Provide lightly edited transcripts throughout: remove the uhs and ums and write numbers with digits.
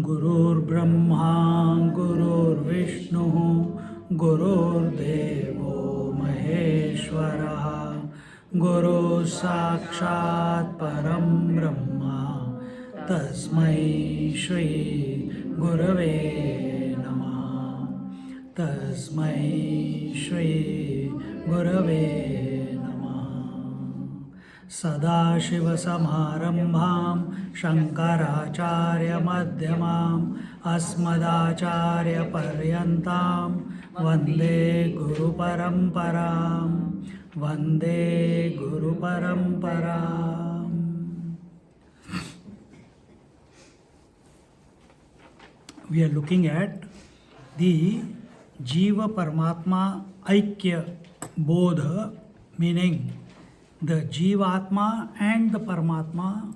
गुरुर्ब्रह्मा गुरुर्विष्णु गुरुर्देवो महेश्वरः गुरुः साक्षात् परं ब्रह्म तस्मै श्री गुरवे नमः तस्मै श्री गुरवे सदाशिवसमारम्भां शङ्कराचार्यमध्यमाम् अस्मदाचार्यपर्यन्तां वन्दे गुरुपरम्परां वन्दे गुरुपरम्पराम्. We are looking at the Jiva Paramatma Aikya Bodha, meaning the Jivatma and the Paramatma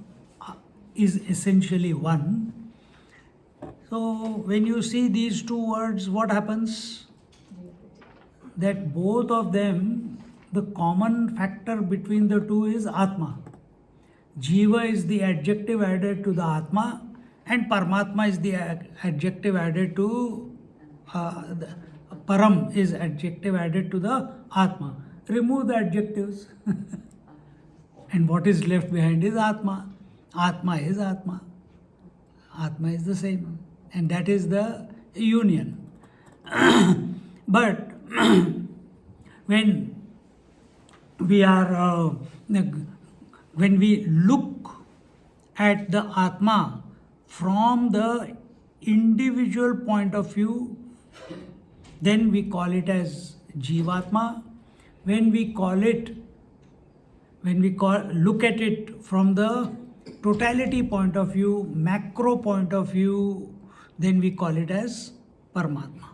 is essentially one. So when you see these two words, what happens? That both of them, the common factor between the two is Atma. Jiva is the adjective added to the Atma, and Paramatma is the adjective added to Param is adjective added to the Atma. Remove the adjectives. And what is left behind is Atma. Atma is Atma. Atma is the same. And that is the union. But when we are, when we look at the Atma from the individual point of view, then we call it as Jivatma. When we look at it from the totality point of view, macro point of view, then we call it as Paramatma.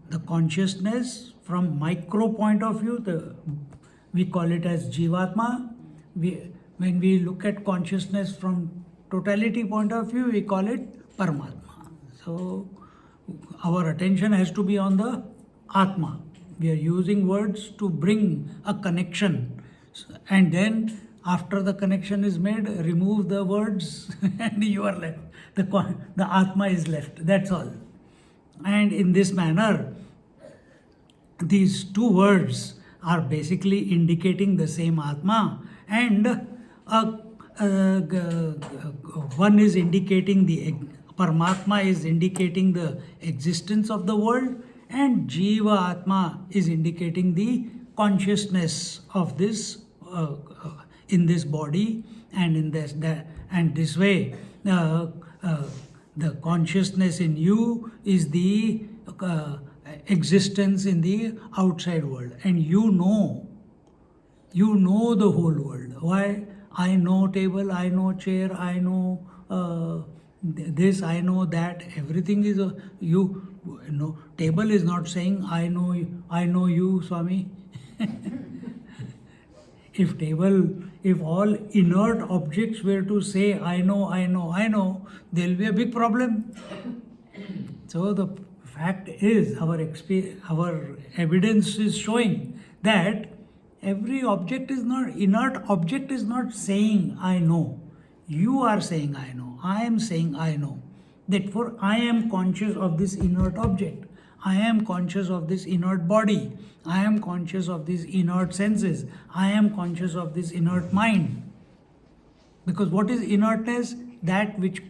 The consciousness from micro point of view, we call it as Jivatma. When we look at consciousness from totality point of view, we call it Paramatma. So our attention has to be on the Atma. We are using words to bring a connection. And then after the connection is made, remove the words and you are left. The Atma is left. That's all. And in this manner, these two words are basically indicating the same Atma, and one is indicating the Paramatma is indicating the existence of the world, and Jiva Atma is indicating the consciousness of this in this body, and in this way the consciousness in you is the existence in the outside world, and you know the whole world. Why? I know table, I know chair, I know this, I know that. Everything is you know. Table is not saying I know you, Swami. If all inert objects were to say I know, there will be a big problem. So the fact is, our evidence is showing that every inert object is not saying I know. You are saying I know. I am saying I know. Therefore, I am conscious of this inert object. I am conscious of this inert body. I am conscious of these inert senses. I am conscious of this inert mind. Because what is inertness? That which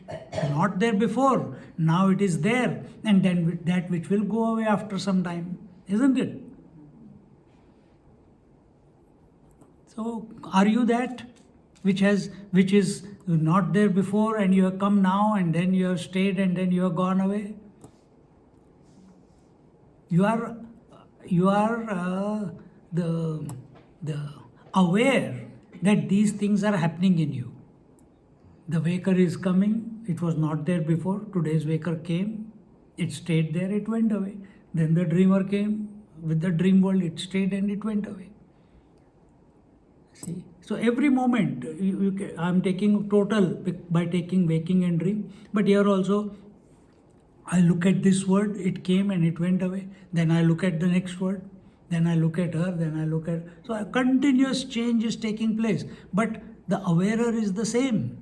not there before, now it is there, and then that which will go away after some time, isn't it? So, are you that which is not there before, and you have come now, and then you have stayed, and then you have gone away? You are the aware that these things are happening in you. The waker is coming, it was not there before. Today's waker came, it stayed there, it went away. Then the dreamer came with the dream world, it stayed and it went away. See, so every moment I'm taking total by taking waking and dream, but here also I look at this word, it came and it went away. Then I look at the next word, then I look at her, then I look at. So a continuous change is taking place, but the awarer is the same.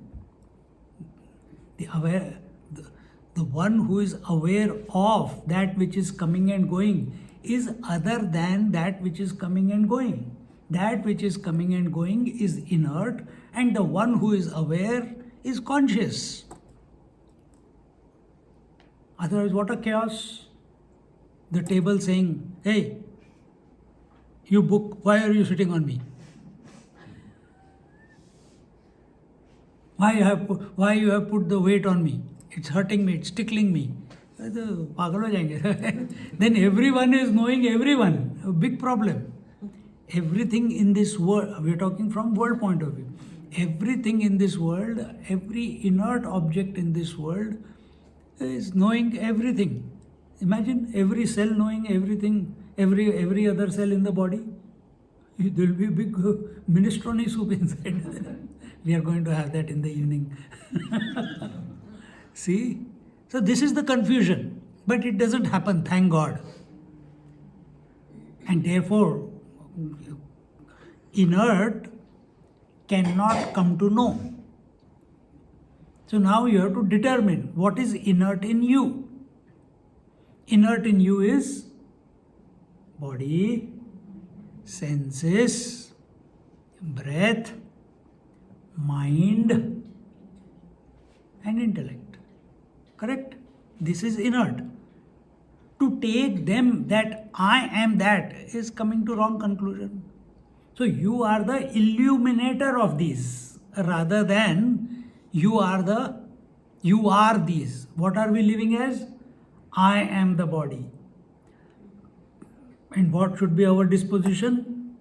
The one who is aware of that which is coming and going is other than that which is coming and going. That which is coming and going is inert, and the one who is aware is conscious. Otherwise, what a chaos. The table saying, hey, you book, why are you sitting on me? Why you have put the weight on me? It's hurting me, it's tickling me. पागल हो जाएंगे. Then everyone is knowing everyone. A big problem. Everything in this world, we are talking from world point of view. Everything in this world, every inert object in this world is knowing everything. Imagine every cell knowing everything, every other cell in the body. There will be a big minestrone soup inside. We are going to have that in the evening. See? So this is the confusion. But it doesn't happen, thank God. And therefore, inert cannot come to know. So now you have to determine what is inert in you. Inert in you is body, senses, breath, mind, and intellect. Correct? This is inert. To take them that I am that is coming to wrong conclusion. So you are the illuminator of these rather than you are these. What are we living as? I am the body. And what should be our disposition?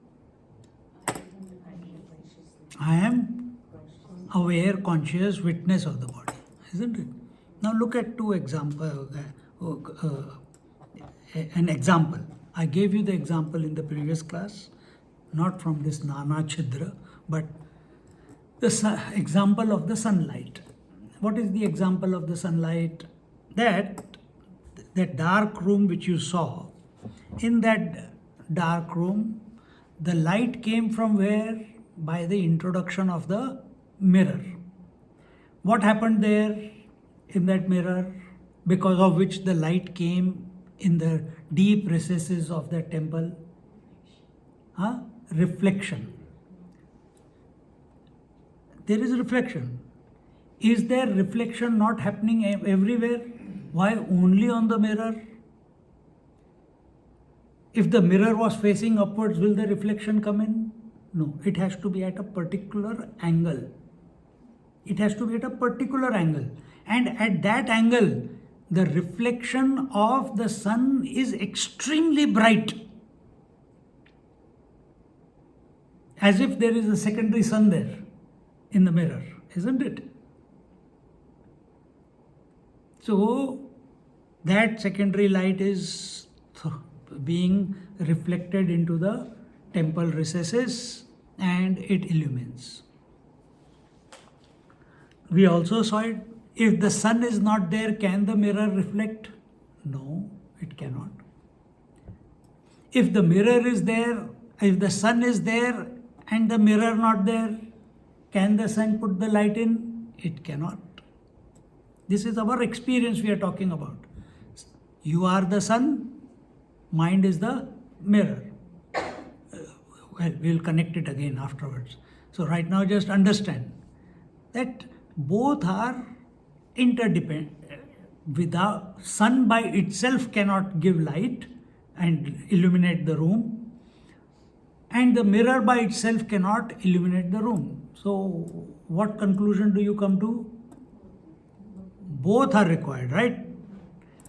I am aware, conscious witness of the body, isn't it? Now look at two examples. An example. I gave you the example in the previous class, not from this Nana Chidra, but the example of the sunlight. What is the example of the sunlight? That dark room which you saw, in that dark room, the light came from where? By the introduction of the mirror. What happened there in that mirror, because of which the light came in the deep recesses of that temple? Reflection. There is reflection. Is there reflection not happening everywhere? Why only on the mirror? If the mirror was facing upwards, will the reflection come in? No, it has to be at a particular angle. It has to be at a particular angle. And at that angle, the reflection of the sun is extremely bright. As if there is a secondary sun there in the mirror, isn't it? So, that secondary light is being reflected into the temple recesses and it illumines. We also saw it. If the sun is not there, can the mirror reflect? No, it cannot. If the mirror is there, if the sun is there and the mirror not there, can the sun put the light in? It cannot. This is our experience we are talking about. You are the sun, mind is the mirror. Well, we'll connect it again afterwards. So right now just understand that both are interdependent. Without sun by itself cannot give light and illuminate the room, and the mirror by itself cannot illuminate the room. So what conclusion do you come to? Both are required, right?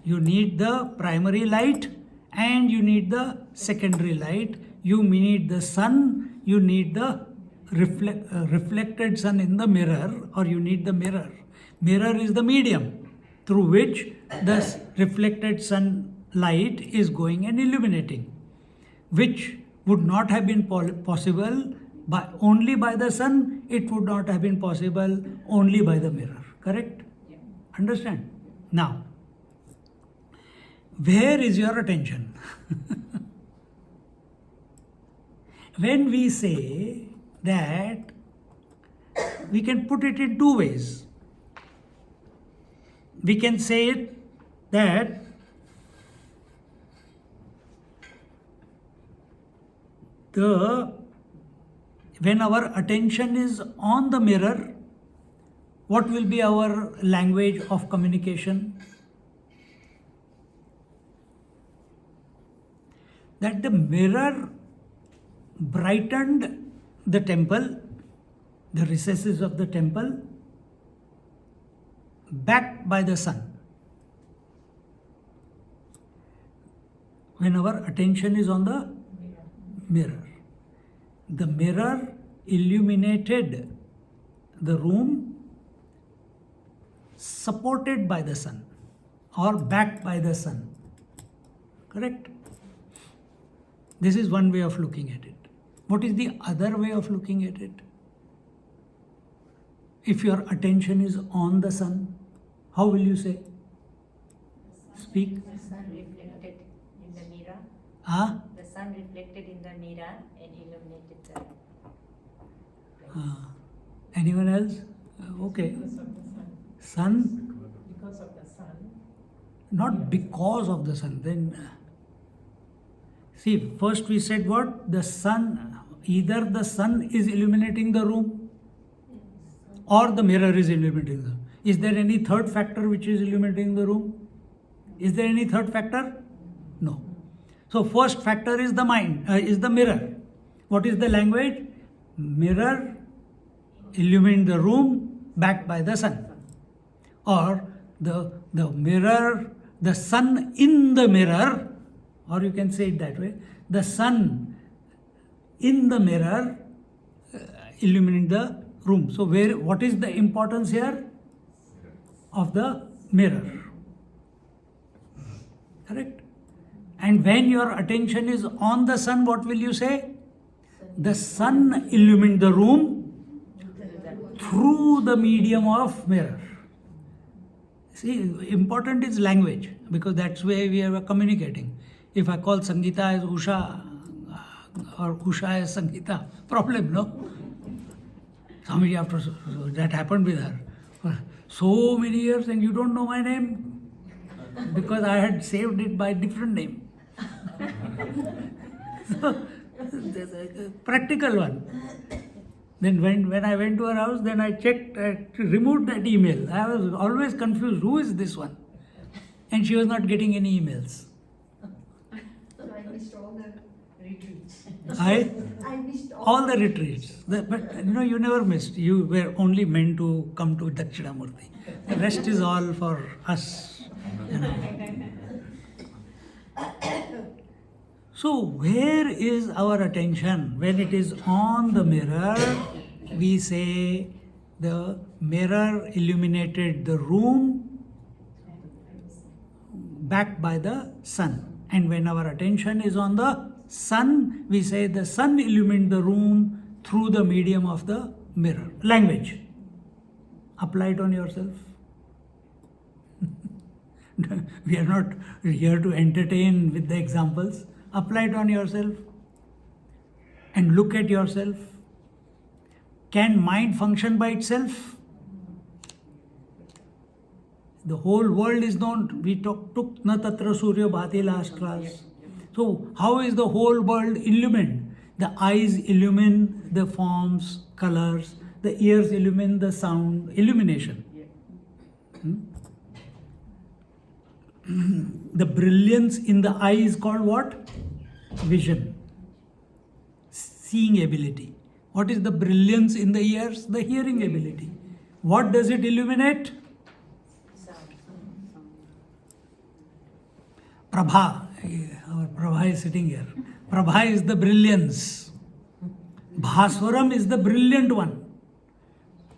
You need the primary light and you need the secondary light. You need the sun, you need the reflected sun in the mirror, or you need the mirror. Mirror is the medium through which the reflected sunlight is going and illuminating, which would not have been possible only by the sun. It would not have been possible only by the mirror. Correct? Yeah. Understand? Now, where is your attention? When we say that, we can put it in two ways. We can say it that when our attention is on the mirror, what will be our language of communication? That the mirror brightened the temple, the recesses of the temple, backed by the sun. When our attention is on the mirror, the mirror illuminated the room, supported by the sun or backed by the sun. Correct? This is one way of looking at it. What is the other way of looking at it? If your attention is on the sun, how will you say? Speak. The sun reflected in the mirror. Ah? The sun reflected in the mirror and illuminated the Ah. Anyone else? Okay. Because of the sun. Sun? Because of the sun. Not because of the sun. Then, see, first we said what? The sun, either the sun is illuminating the room or the mirror is illuminating the room. Is there any third factor which is illuminating the room? Is there any third factor? No. So first factor is the mind, is the mirror. What is the language? Mirror illumine the room backed by the sun. Or the mirror, the sun in the mirror, or you can say it that way, the sun in the mirror illuminate the room. So what is the importance here? Of the mirror. Correct? And when your attention is on the sun, what will you say? The sun illuminate the room through the medium of mirror. See, important is language, because that's where we are communicating. If I call Sangeeta as Usha or Usha as Sangeeta, problem, no? Swami, after that happened with her. So many years and you don't know my name? Because I had saved it by different name. So, practical one. Then when I went to her house, then I checked, removed that email. I was always confused, who is this one? And she was not getting any emails. So I missed all the retreats. I missed all the retreats. But you never missed. You were only meant to come to Dakshinamurty. The rest is all for us. So where is our attention? When it is on the mirror, we say the mirror illuminated the room backed by the sun. And when our attention is on the sun, we say the sun illuminated the room through the medium of the mirror. Language. Apply it on yourself. We are not here to entertain with the examples. Apply it on yourself and look at yourself. Can mind function by itself? The whole world is known. We took Na Tatra Surya Bhati last class. So how is the whole world illumined? The eyes illumine the forms, colors. The ears illumine the sound, illumination. The brilliance in the eye is called what? Vision. Seeing ability. What is the brilliance in the ears? The hearing ability. What does it illuminate? Prabha. Our Prabha is sitting here. Prabha is the brilliance. Bhaswaram is the brilliant one.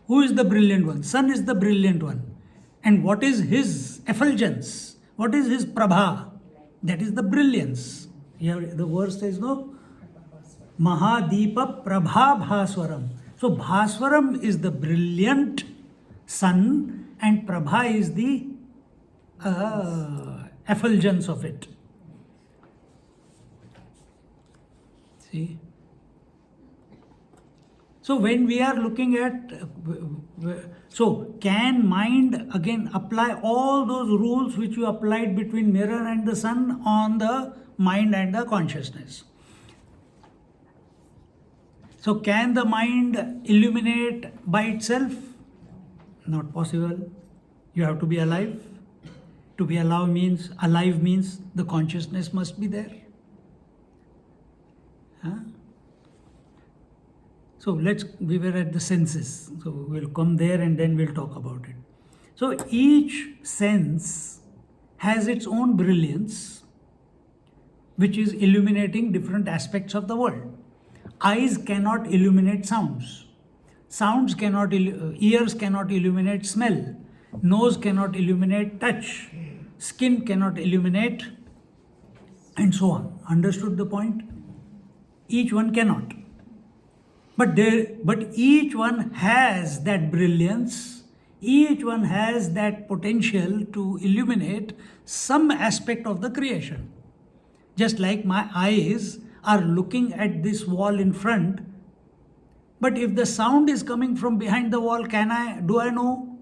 Who is the brilliant one? Sun is the brilliant one. And what is his effulgence? What is his prabha? That is the brilliance. Here the verse says, no? Mahadeepa Prabha Bhaswaram. So Bhaswaram is the brilliant sun and Prabha is the effulgence of it. See? So when we are looking at, so can mind again apply all those rules which you applied between mirror and the sun on the mind and the consciousness? So can the mind illuminate by itself? Not possible. You have to be alive. To be alive means the consciousness must be there. Huh? So we were at the senses. So we'll come there and then we'll talk about it. So each sense has its own brilliance, which is illuminating different aspects of the world. Eyes cannot illuminate sounds. Ears cannot illuminate smell. Nose cannot illuminate touch. Skin cannot illuminate, and so on. Understood the point? Each one cannot. But each one has that brilliance, each one has that potential to illuminate some aspect of the creation. Just like my eyes are looking at this wall in front, but if the sound is coming from behind the wall, do I know?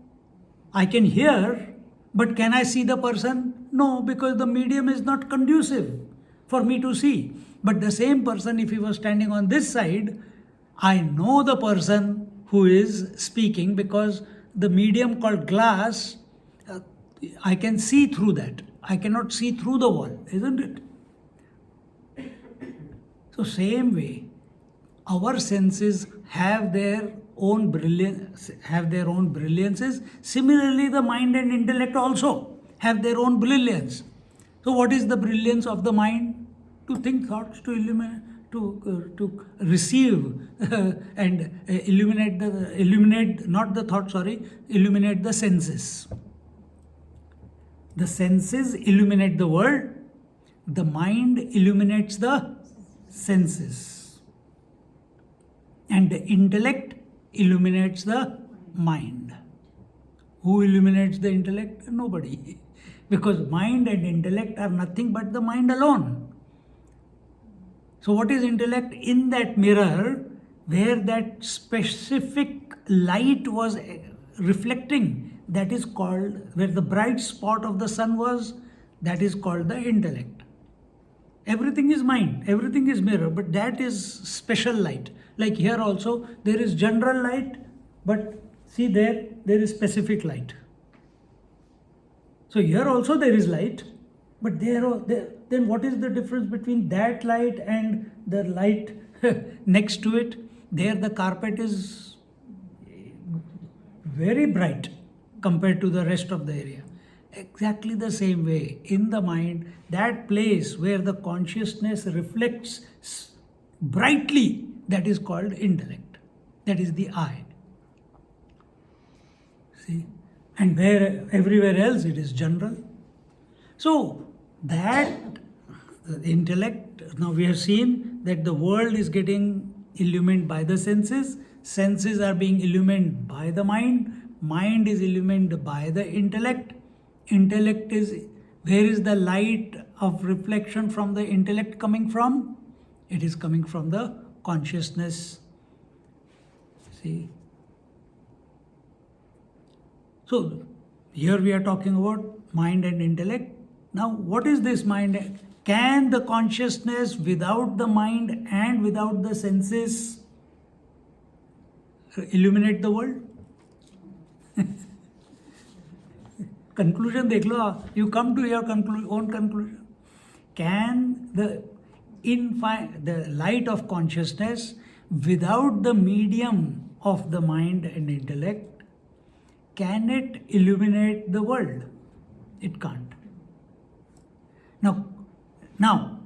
I can hear, but can I see the person? No, because the medium is not conducive for me to see. But the same person, if he was standing on this side, I know the person who is speaking because the medium called glass, I can see through that. I cannot see through the wall, isn't it? So same way, our senses have their own brilliances. Similarly, the mind and intellect also have their own brilliance. So what is the brilliance of the mind? To think thoughts, to illuminate, to receive and illuminate the senses. The senses illuminate the world, the mind illuminates the senses, and the intellect illuminates the mind. Who illuminates the intellect? Nobody. Because mind and intellect are nothing but the mind alone. So what is intellect? In that mirror where that specific light was reflecting, that is called, where the bright spot of the sun was, that is called the intellect. Everything is mind, everything is mirror, but that is special light. Like here also, there is general light, but see there is specific light. So here also there is light, but then what is the difference between that light and the light next to it? There the carpet is very bright compared to the rest of the area. Exactly the same way, in the mind, that place where the consciousness reflects brightly, that is called intellect. That is the I. See? And where everywhere else it is general. So that intellect, now we have seen that the world is getting illumined by the senses are being illumined by the mind is illumined by the intellect is, where is the light of reflection from the intellect coming from? It is coming from the consciousness. See? So here we are talking about mind and intellect. Now what is this mind? Can the consciousness without the mind and without the senses illuminate the world? Conclusion dekh lo, you come to your own conclusion. Can the light of consciousness without the medium of the mind and intellect, can it illuminate the world? It can't. Now,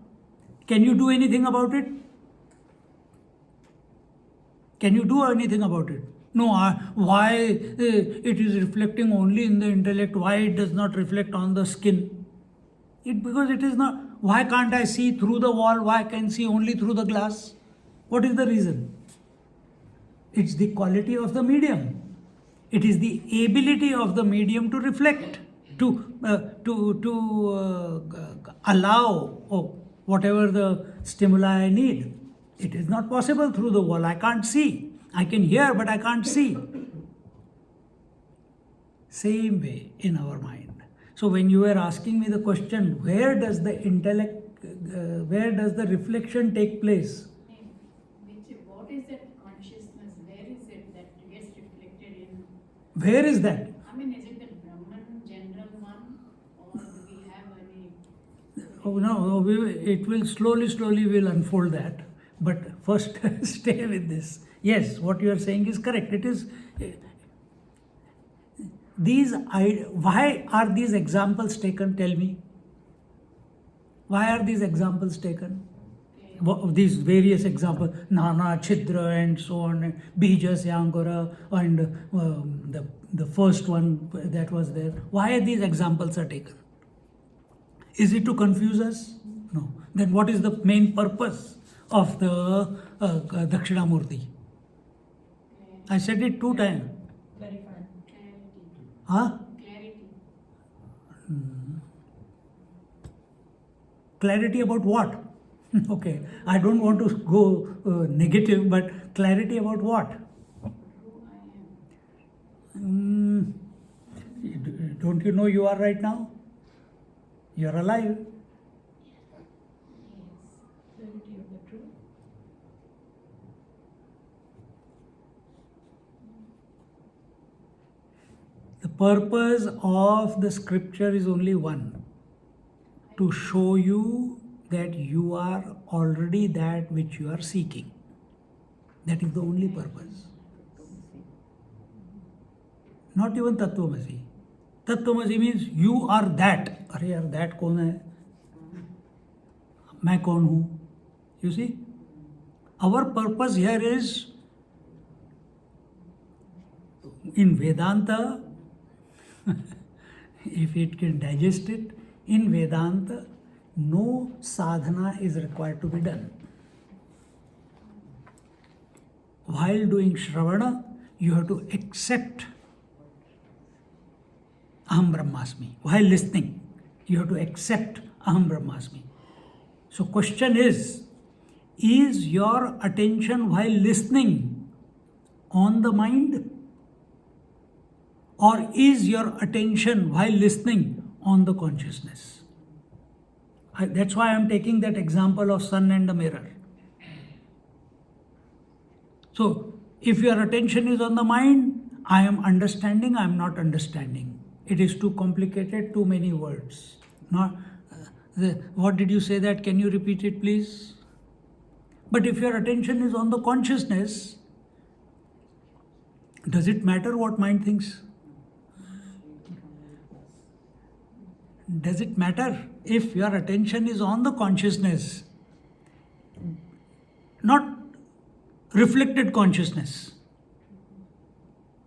can you do anything about it? Can you do anything about it? No, why it is reflecting only in the intellect? Why it does not reflect on the skin? Because it is not. Why can't I see through the wall? Why can I see only through the glass? What is the reason? It's the quality of the medium. It is the ability of the medium to reflect, to allow whatever the stimuli I need. It is not possible through the wall. I can't see. I can hear, but I can't see. Same way in our mind. So when you were asking me the question, where does the intellect, where does the reflection take place? What is that consciousness? Where is it that gets reflected in? Where is that? I mean, is it the Brahman general one, or do we have any? Oh no, it will slowly will unfold that. But first, stay with this. Yes, what you are saying is correct. It is. Why are these examples taken? Tell me. Why are these examples taken? These various examples, Nana, Chidra, and so on, Bija, Syangara, and the first one that was there. Why these examples are taken? Is it to confuse us? No. Then what is the main purpose of the Dakshinamurti? I said it 2 times. Clarify. Clarity. Huh? Clarity. Clarity about what? Okay, I don't want to go negative, but clarity about what? Who I am. Don't you know you are right now? You are alive. Clarity of the truth. The purpose of the scripture is only one: to show you that you are already that which you are seeking. That is the only purpose. Not even Tattvamasi. Tattvamasi means you are that. अरे यार that कौन है? मैं कौन हूँ? You see? Our purpose here is, in Vedanta, if it can digest it, in Vedanta, no sadhana is required to be done. While doing Shravana, you have to accept Aham Brahmasmi. While listening, you have to accept Aham Brahmasmi. So question is your attention while listening on the mind? Or is your attention while listening on the consciousness? That's why I'm taking that example of sun and the mirror. So, if your attention is on the mind, I am understanding, I am not understanding. It is too complicated, too many words. What did you say that? Can you repeat it, please? But if your attention is on the consciousness, does it matter what mind thinks? Does it matter if your attention is on the consciousness, not reflected consciousness,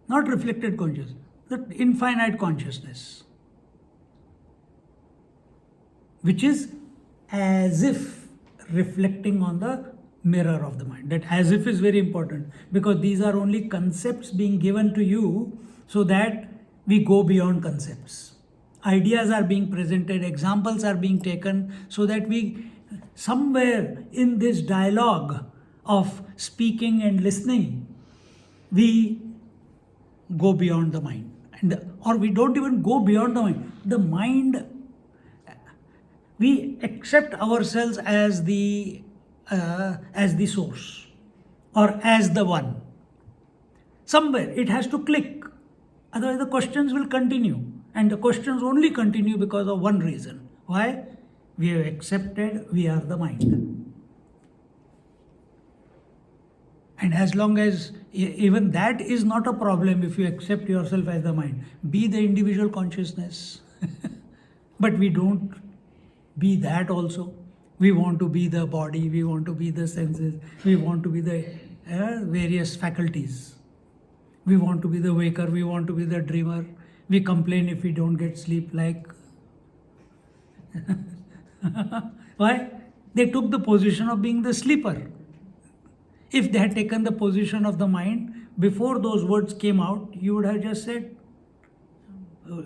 not reflected consciousness, the infinite consciousness, which is as if reflecting on the mirror of the mind. That as if is very important, because these are only concepts being given to you so that we go beyond concepts. Ideas are being presented, examples are being taken, so that we, somewhere in this dialogue of speaking and listening, we go beyond the mind. Or we don't even go beyond the mind. The mind, we accept ourselves as the source or as the one. Somewhere it has to click. Otherwise the questions will continue. And the questions only continue because of one reason. Why? We have accepted we are the mind. And as long as even that is not a problem, if you accept yourself as the mind, be the individual consciousness. But we don't be that also. We want to be the body, we want to be the senses, we want to be the various faculties. We want to be the waker, we want to be the dreamer. We complain if we don't get sleep, like. Why? They took the position of being the sleeper. If they had taken the position of the mind, before those words came out, you would have just said,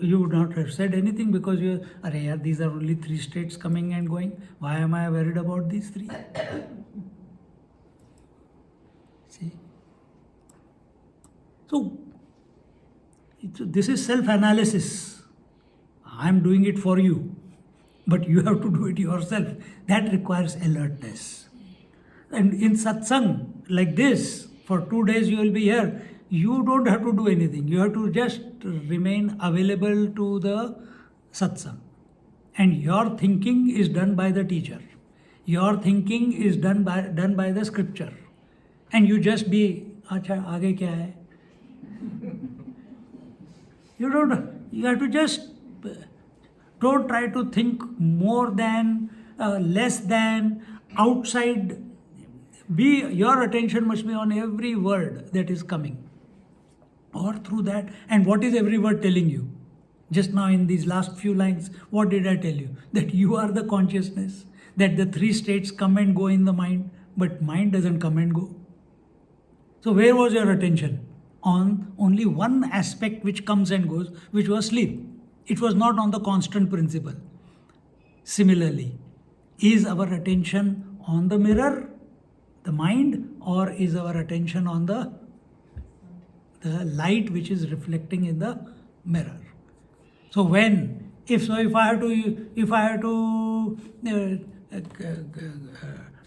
you would not have said anything, because these are only 3 states coming and going. Why am I worried about these 3? See? So, this is self-analysis. I am doing it for you, but you have to do it yourself. That requires alertness. And in satsang, like this, for 2 days you will be here. You don't have to do anything. You have to just remain available to the satsang. And your thinking is done by the teacher. Your thinking is done by the scripture. And you just be, acha, aage kya hai? You have to just, don't try to think more than, less than, outside. Your attention must be on every word that is coming. Or through that. And what is every word telling you? Just now in these last few lines, what did I tell you? That you are the consciousness. That the 3 states come and go in the mind, but mind doesn't come and go. So where was your attention? On only one aspect which comes and goes, which was sleep. It was not on the constant principle. Similarly, is our attention on the mirror, the mind, or is our attention on the light which is reflecting in the mirror? So if I have to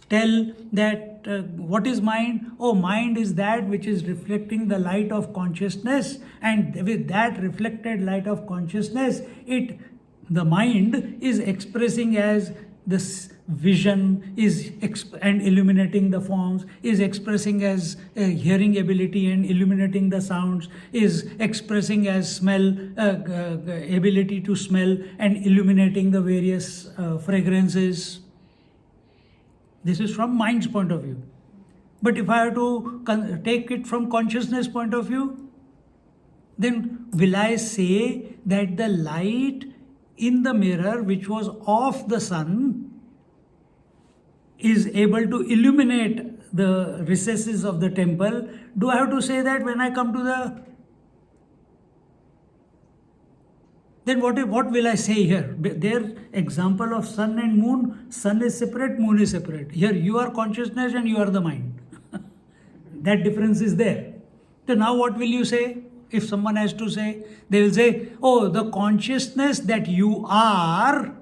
tell that what is mind? Oh, mind is that which is reflecting the light of consciousness, and with that reflected light of consciousness, the mind is expressing as this vision and illuminating the forms, is expressing as hearing ability and illuminating the sounds, is expressing as smell, ability to smell and illuminating the various fragrances. This is from mind's point of view. But if I have to take it from consciousness point of view, then will I say that the light in the mirror, which was of the sun, is able to illuminate the recesses of the temple? Do I have to say that when I come to the... Then what will I say here? Their example of sun and moon, sun is separate, moon is separate. Here you are consciousness and you are the mind. That difference is there. So now what will you say? If someone has to say, they will say, oh, the consciousness that you are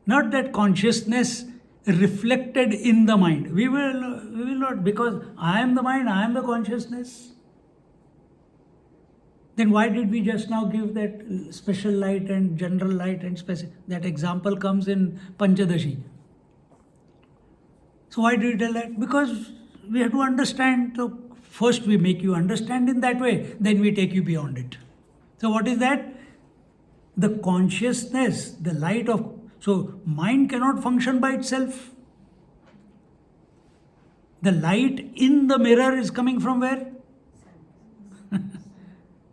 not that consciousness reflected in the mind. We will not, because I am the mind, I am the consciousness. Then why did we just now give that special light and general light and special? That example comes in Panchadashi. So why do you tell that? Because we have to understand. So first we make you understand in that way, then we take you beyond it. So what is that? The consciousness, the light of... So mind cannot function by itself. The light in the mirror is coming from where?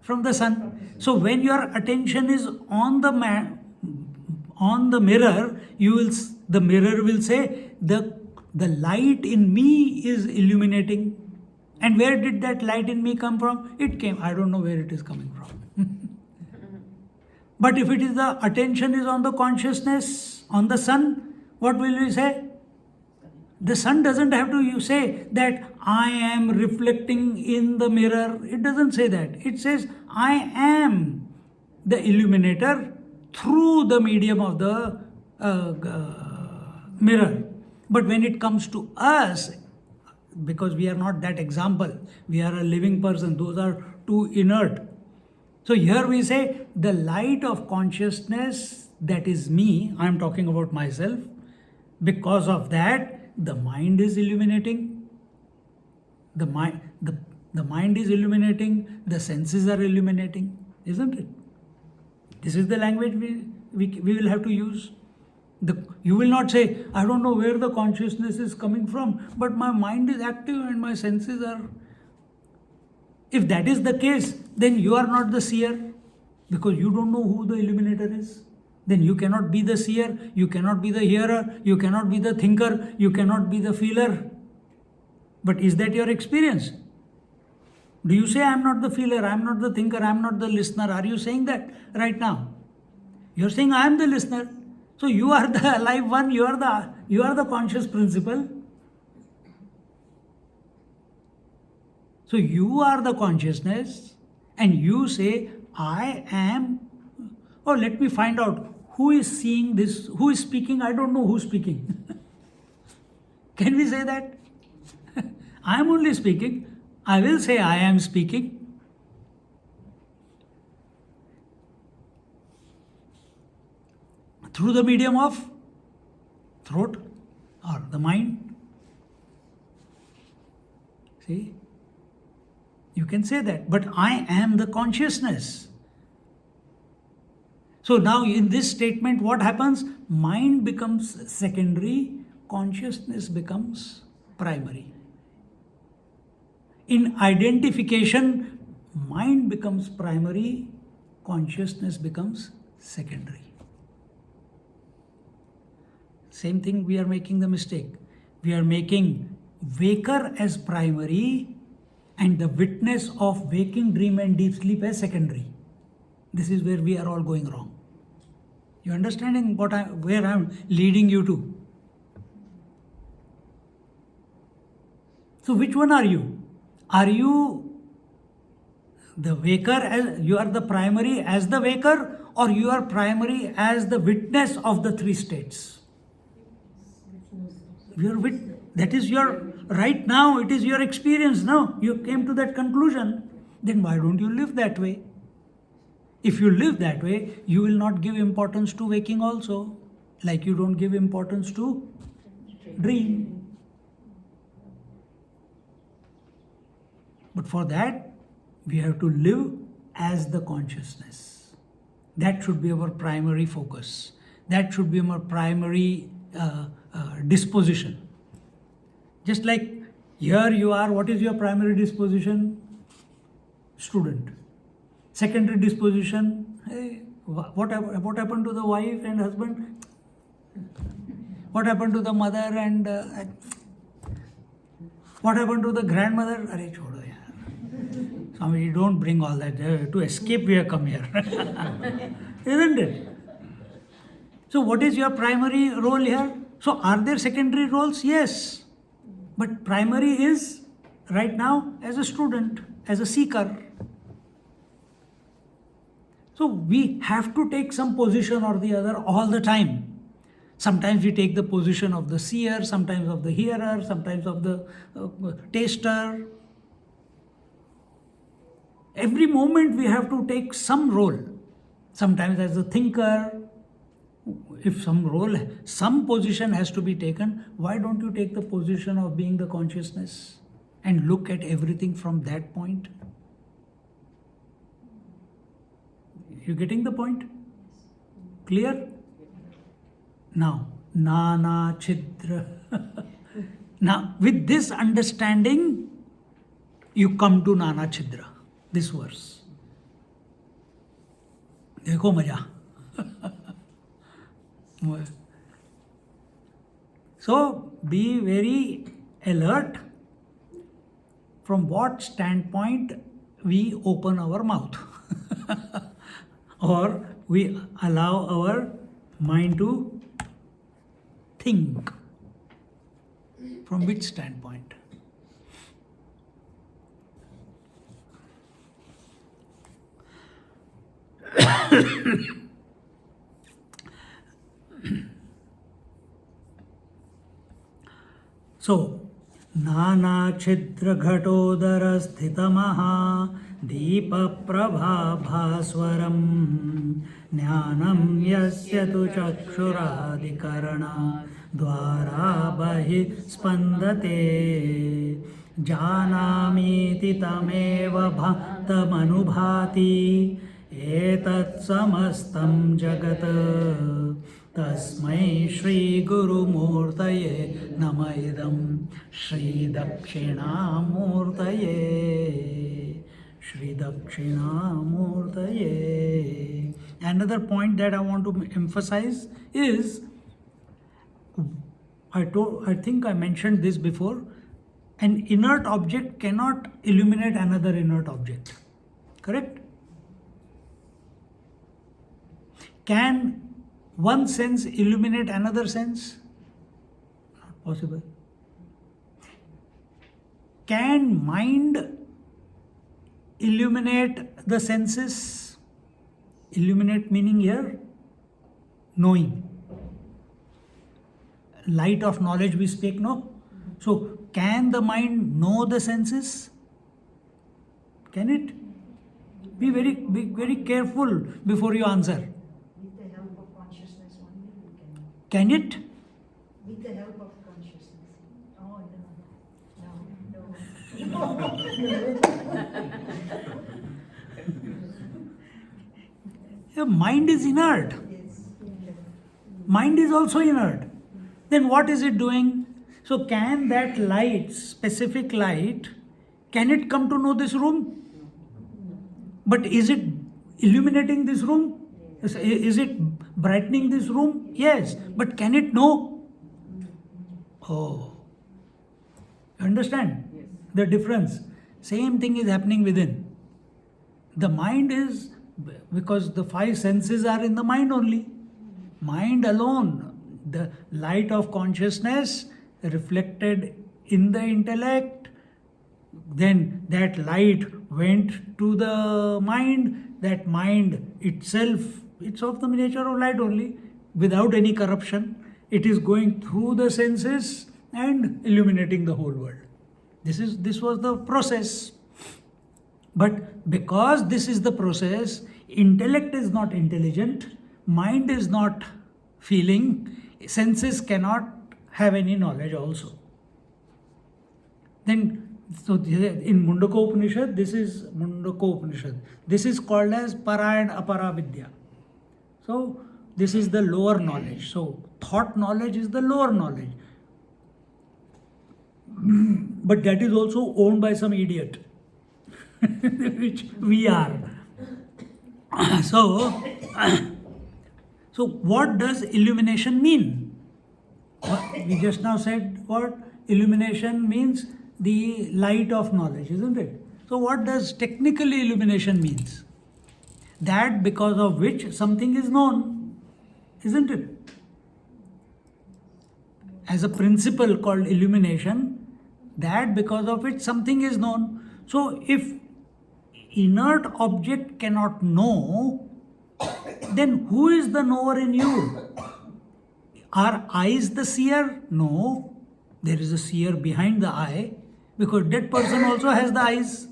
From the sun. So when your attention is on the mirror, the mirror will say, the light in me is illuminating. And where did that light in me come from? It came, I don't know where it is coming from. But if it is the attention is on the consciousness, on the sun, what will we say? The sun doesn't have to say that I am reflecting in the mirror. It doesn't say that. It says I am the illuminator through the medium of the mirror. But when it comes to us, because we are not that example, we are a living person, those are too inert. So here we say the light of consciousness, that is me, I am talking about myself. Because of that, the mind is illuminating. The mind is illuminating, the senses are illuminating, isn't it? This is the language we will have to use. You will not say, I don't know where the consciousness is coming from, but my mind is active and my senses are. If that is the case, then you are not the seer because you don't know who the illuminator is. Then you cannot be the seer, you cannot be the hearer, you cannot be the thinker, you cannot be the feeler. But is that your experience? Do you say, I am not the feeler, I am not the thinker, I am not the listener? Are you saying that right now? You are saying, I am the listener. So you are the alive one, you are the conscious principle. So you are the consciousness and you say, I am. Oh, let me find out who is seeing this, who is speaking. I don't know who's speaking. Can we say that? I am only speaking. I will say I am speaking. Through the medium of throat or the mind. See? You can say that, but I am the consciousness. So now in this statement, what happens? Mind becomes secondary, consciousness becomes primary. In identification, mind becomes primary, consciousness becomes secondary. Same thing, we are making the mistake. We are making waker as primary and the witness of waking, dream and deep sleep as secondary. This is where we are all going wrong. You understanding where I am leading you to? So which one are you? Are you the waker, as you are the primary as the waker, or you are primary as the witness of the three states? That is your, right now, it is your experience now. You came to that conclusion. Then why don't you live that way? If you live that way, you will not give importance to waking also, like you don't give importance to dream. But for that, we have to live as the consciousness. That should be our primary focus. That should be our primary disposition. Just like here you are, what is your primary disposition? Student. Secondary disposition, hey, what happened to the wife and husband? What happened to the mother and what happened to the grandmother? Arey chodo yaar. Swami, don't bring all that. To escape we have come here. Isn't it? So what is your primary role here? So are there secondary roles? Yes. But primary is right now as a student, as a seeker. So we have to take some position or the other all the time. Sometimes we take the position of the seer, sometimes of the hearer, sometimes of the taster. Every moment we have to take some role. Sometimes as a thinker. If some position has to be taken, why don't you take the position of being the consciousness and look at everything from that point? You getting the point? Clear? Now, Nana Chidra. Now, with this understanding, you come to Nana Chidra, this verse. Dekho maja. So, be very alert from what standpoint we open our mouth. Or we allow our mind to think. From which standpoint? So, Nana Chidra Ghatodara Sthitamaha Deepa Prabha Bhaswaram Jnanam Yasya Tu Chakshuradikarana Dvara Bahi Spandate Janamiti Tameva Bhaktamanubhati Etat Samastam Jagat Tasmai Shri Guru Murtaye Namaidam Shri Dakshinamurtaye Shri Dakshinamurtaye. Another point that I want to emphasize is, I think I mentioned this before, an inert object cannot illuminate another inert object. Correct? Can one sense illuminate another sense? Not possible. Can mind illuminate the senses? Illuminate meaning here knowing. Light of knowledge we speak, no? So, can the mind know the senses? Can it? Be very careful before you answer. With the help of consciousness only we can. Can it? With the help of consciousness. Oh, Your mind is inert. Yes. Mind is also inert. Then what is it doing? So can that light, specific light, can it come to know this room? But is it illuminating this room? Is it brightening this room? Yes. But can it know? Oh. You understand the difference? Same thing is happening within. The mind is, because the five senses are in the mind only. Mind alone, the light of consciousness reflected in the intellect, then that light went to the mind, that mind itself, it's of the nature of light only, without any corruption. It is going through the senses and illuminating the whole world. This was the process. But because this is the process, intellect is not intelligent, mind is not feeling, senses cannot have any knowledge also. Then, so in Mundaka Upanishad, this is called as Para and Apara Vidya. So, this is the lower knowledge. So, thought knowledge is the lower knowledge. But that is also owned by some idiot, which we are. So what does illumination mean? We just now said what illumination means, the light of knowledge, isn't it? So what does technically illumination means? That because of which something is known, isn't it? As a principle called illumination, that because of which something is known. So if inert object cannot know, then who is the knower in you? Are eyes the seer? No. There is a seer behind the eye, because that person also has the eyes.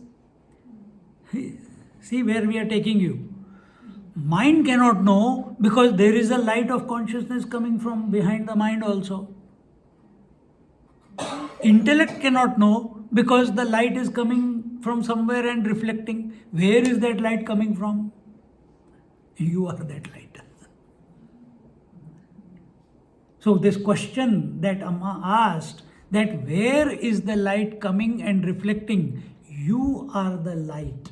See where we are taking you. Mind cannot know because there is a light of consciousness coming from behind the mind also. Intellect cannot know because the light is coming from somewhere and reflecting. Where is that light coming from? You are that light. So this question that Amma asked, that where is the light coming and reflecting? You are the light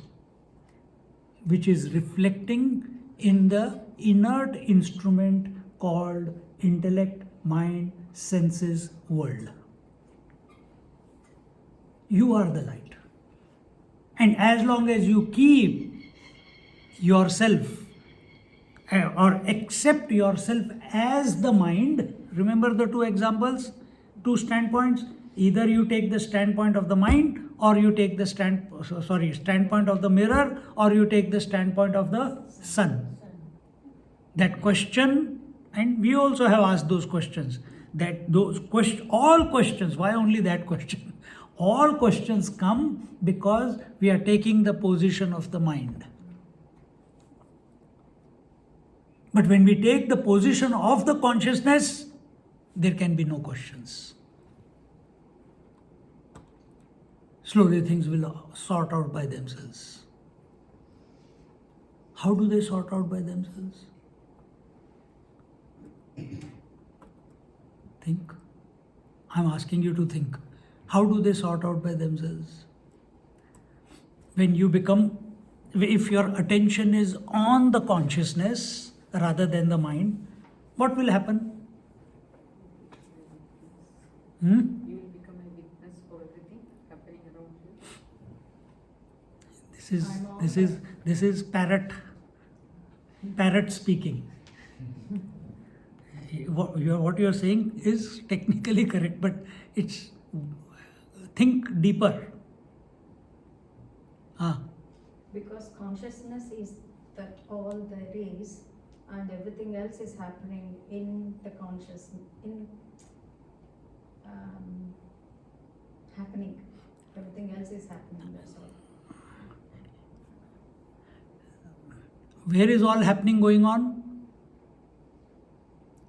which is reflecting in the inert instrument called intellect, mind, senses, world. You are the light. And as long as you keep yourself or accept yourself as the mind, remember the two examples, two standpoints, either you take the standpoint of the mind or you take the standpoint of the mirror, or you take the standpoint of the sun. That question, and we also have asked those questions, all questions, why only that question? All questions come because we are taking the position of the mind. But when we take the position of the consciousness, there can be no questions. Slowly things will sort out by themselves. How do they sort out by themselves? Think. I'm asking you to think. How do they sort out by themselves? When you become, if your attention is on the consciousness rather than the mind, what will happen? You will become a witness for everything happening around you. This is parrot speaking. What you are saying is technically correct, but it's think deeper. Because consciousness is that all there is, and everything else is happening in the consciousness, happening. Everything else is happening, that's all. Where is all happening going on?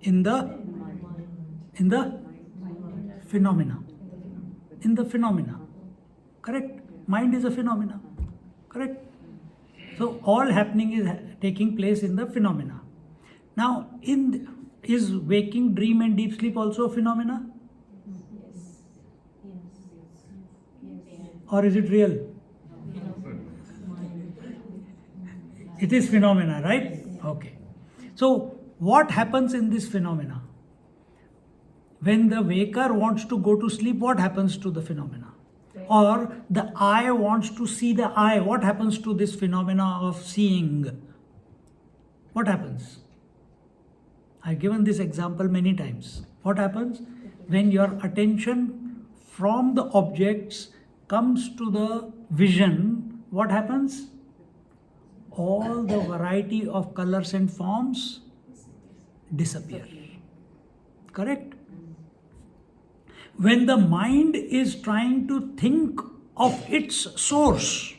In the phenomena. In the phenomena. Correct? Mind is a phenomena. Correct? So all happening is taking place in the phenomena. Now, is waking, dream and deep sleep also a phenomena? Or is it real? It is phenomena, right? Okay. So, what happens in this phenomena? When the waker wants to go to sleep, what happens to the phenomena? Or the eye wants to see the eye, what happens to this phenomena of seeing? What happens? I've given this example many times. What happens? When your attention from the objects comes to the vision, what happens? All the variety of colors and forms disappear. Correct? When the mind is trying to think of its source,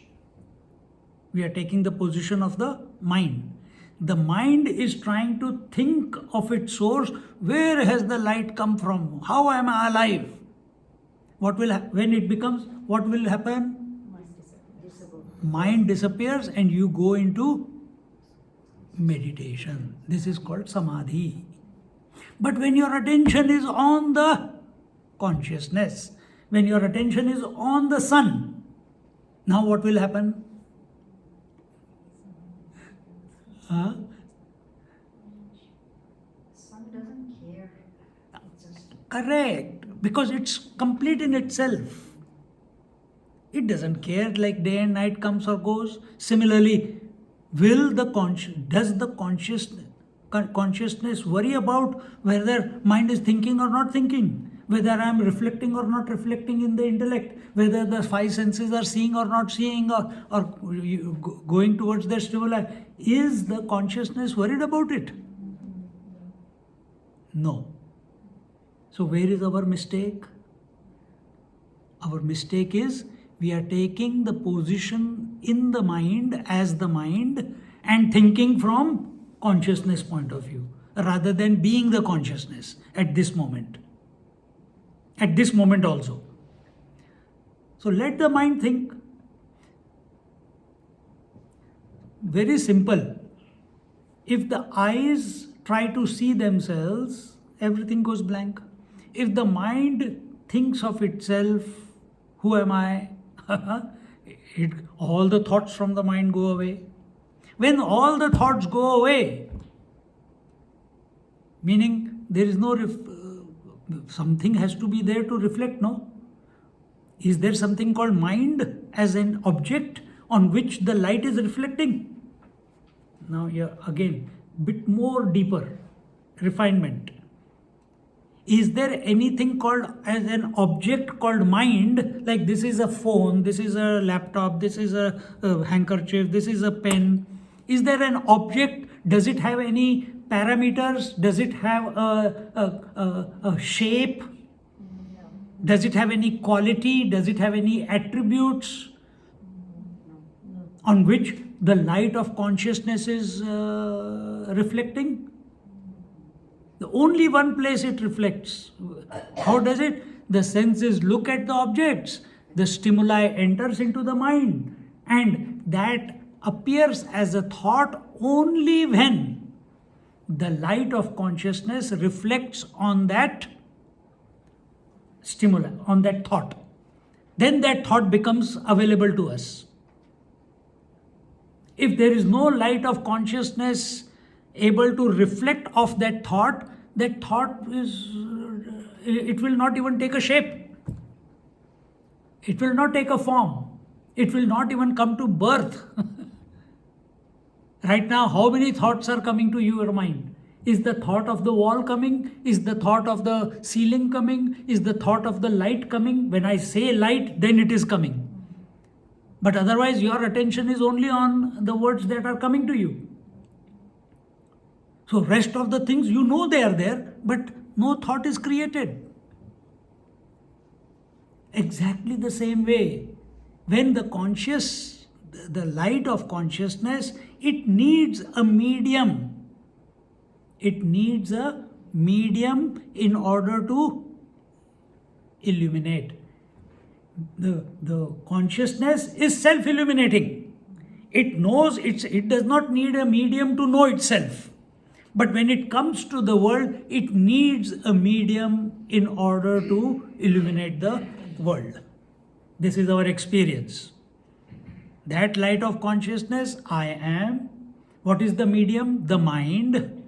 we are taking the position of the mind. The mind is trying to think of its source. Where has the light come from? How am I alive? What will when it becomes? What will happen? Mind disappears and you go into meditation. This is called samadhi. But when your attention is on the consciousness, when your attention is on the sun, now what will happen? Sun doesn't care. It's just Correct, because it's complete in itself. It doesn't care like day and night comes or goes. Similarly, does the consciousness worry about whether mind is thinking or not thinking? Whether I am reflecting or not reflecting in the intellect, whether the five senses are seeing or not seeing, or going towards their stimuli. Is the consciousness worried about it? No. So where is our mistake? Our mistake is we are taking the position in the mind as the mind and thinking from consciousness point of view rather than being the consciousness at this moment. At this moment also. So let the mind think. Very simple. If the eyes try to see themselves, everything goes blank. If the mind thinks of itself, who am I? All the thoughts from the mind go away. When all the thoughts go away, meaning there is no something has to be there to reflect, no? Is there something called mind as an object on which the light is reflecting? Now, again, bit more deeper refinement. Is there anything called as an object called mind? Like this is a phone, this is a laptop, this is a handkerchief, this is a pen. Is there an object? Does it have any parameters? Does it have a shape? Does it have any quality? Does it have any attributes on which the light of consciousness is reflecting? The only one place it reflects. How does it? The senses look at the objects. The stimuli enters into the mind. And that appears as a thought only when the light of consciousness reflects on that stimuli, on that thought. Then that thought becomes available to us. If there is no light of consciousness able to reflect off that thought is, it will not even take a shape. It will not take a form. It will not even come to birth. Right now, how many thoughts are coming to your mind? Is the thought of the wall coming? Is the thought of the ceiling coming? Is the thought of the light coming? When I say light, then it is coming. But otherwise, your attention is only on the words that are coming to you. So rest of the things, you know they are there, but no thought is created. Exactly the same way, when the light of consciousness, it needs a medium. It needs a medium in order to illuminate. The consciousness is self-illuminating. It knows it does not need a medium to know itself. But when it comes to the world, it needs a medium in order to illuminate the world. This is our experience. That light of consciousness, I am. What is the medium? The mind.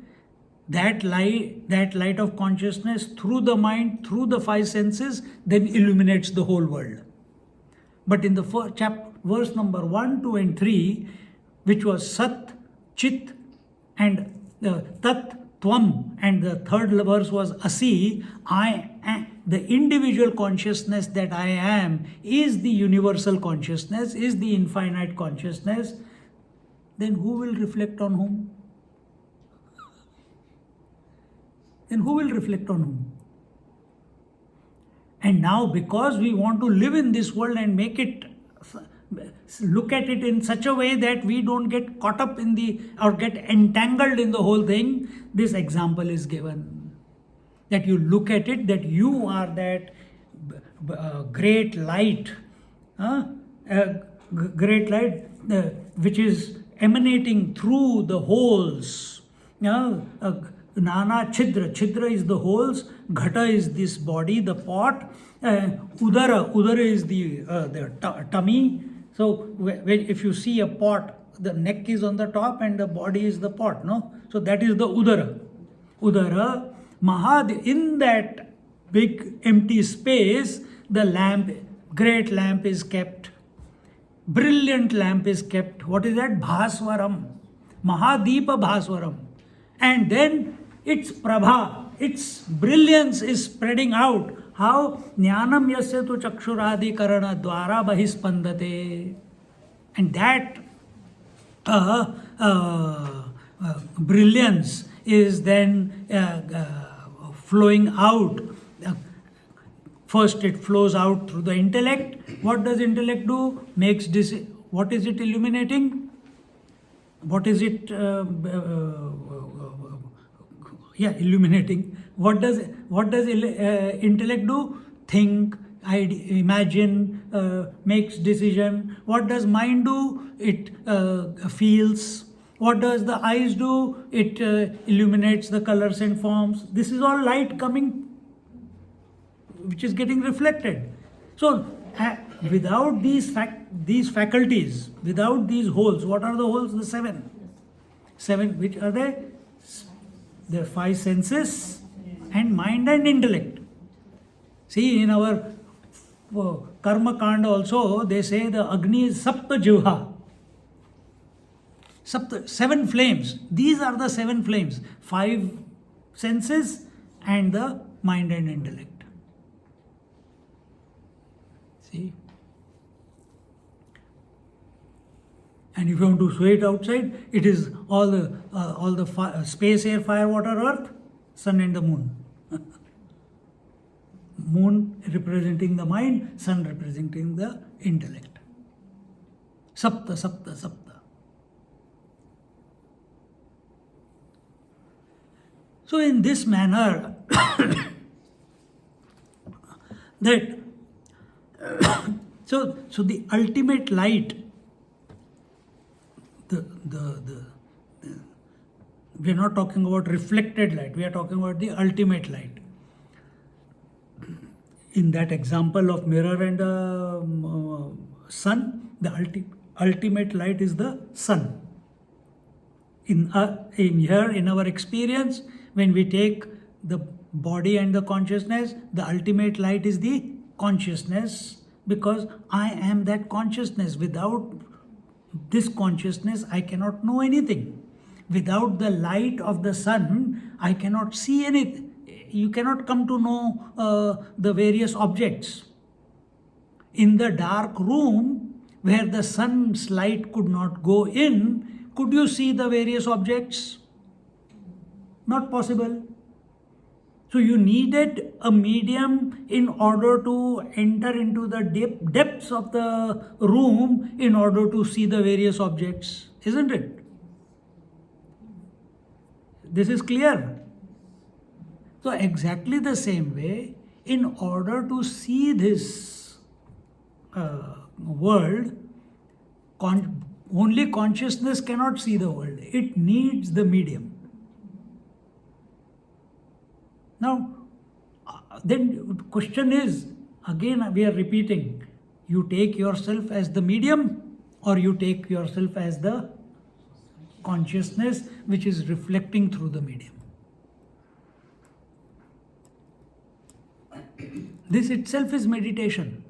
That light of consciousness through the mind, through the five senses, then illuminates the whole world. But in the first verse number 1, 2 and 3, which was Sat, Chit and Tat, Tvam, and the third verse was Asi, I am. The individual consciousness that I am is the universal consciousness, is the infinite consciousness. Then who will reflect on whom? Then who will reflect on whom? And now, because we want to live in this world and make it, look at it in such a way that we don't get caught up in or get entangled in the whole thing, this example is given. That you look at it, that you are that great light, great light which is emanating through the holes. Nana Chidra. Chidra is the holes. Ghata is this body, the pot. Udara is the tummy. So if you see a pot, the neck is on the top and the body is the pot, no? So that is the Udara. Udara, Mahad, in that big empty space, the lamp, great lamp is kept. Brilliant lamp is kept. What is that? Bhaswaram. Mahadeepa Bhaswaram. And then its prabha, its brilliance is spreading out. How? Jnanam yasya tu chakshuradi karana dwara bahispandate. And that brilliance is then flowing out. First it flows out through the intellect. What does intellect do? Makes what is it illuminating? What is it illuminating? What does intellect do? Think, imagine, makes decision. What does mind do? It feels. What does the eyes do? It illuminates the colors and forms. This is all light coming, which is getting reflected. So without these faculties, without these holes, what are the holes? The seven. Seven, which are they? The five senses and mind and intellect. See, in our Karma Kanda also, they say the Agni is Sapta Jivha. Seven flames. These are the seven flames. Five senses and the mind and intellect. See? And if you want to show it outside, it is all the space, air, fire, water, earth, sun and the moon. Moon representing the mind, sun representing the intellect. Sapta, sapta, sapta. So in this manner, that so the ultimate light, we are not talking about reflected light, we are talking about the ultimate light. In that example of mirror and sun, the ultimate light is the sun. In here, in our experience, when we take the body and the consciousness, the ultimate light is the consciousness, because I am that consciousness. Without this consciousness, I cannot know anything. Without the light of the sun, I cannot see anything. You cannot come to know the various objects. In the dark room, where the sun's light could not go in, could you see the various objects? Not possible. So you needed a medium in order to enter into the depths of the room in order to see the various objects, isn't it? This is clear. So exactly the same way, in order to see this world, only consciousness cannot see the world. It needs the medium. Now, then the question is, again we are repeating, you take yourself as the medium, or you take yourself as the consciousness which is reflecting through the medium. This itself is meditation.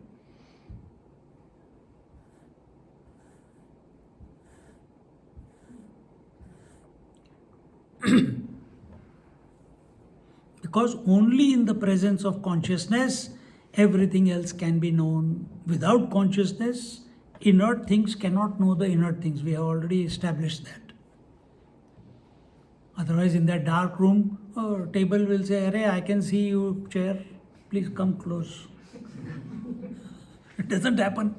Because only in the presence of consciousness, everything else can be known. Without consciousness, inert things cannot know the inert things. We have already established that. Otherwise, in that dark room, table will say, "Arey, I can see you, chair. Please come close." It doesn't happen.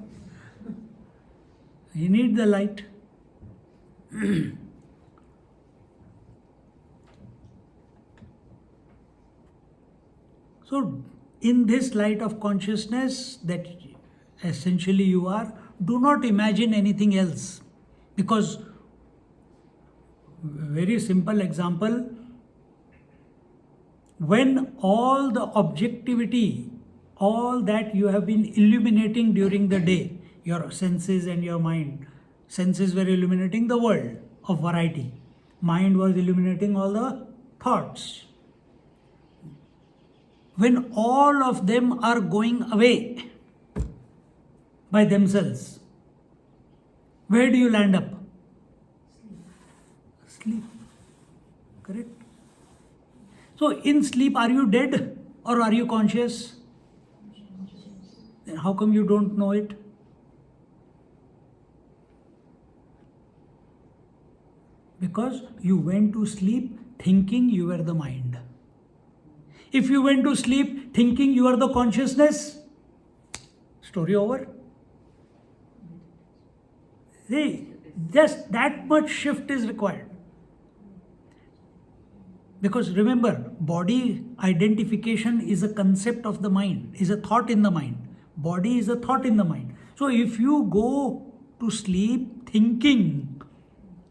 You need the light. So, in this light of consciousness that essentially you are, do not imagine anything else. Because, very simple example, when all the objectivity, all that you have been illuminating during the day, your senses and your mind, senses were illuminating the world of variety, mind was illuminating all the thoughts. When all of them are going away by themselves, where do you land up? Sleep. Correct? So in sleep, are you dead or are you conscious? Then how come you don't know it? Because you went to sleep thinking you were the mind. If you went to sleep thinking you are the consciousness, story over. See, just that much shift is required. Because remember, body identification is a concept of the mind, is a thought in the mind. Body is a thought in the mind. So if you go to sleep thinking,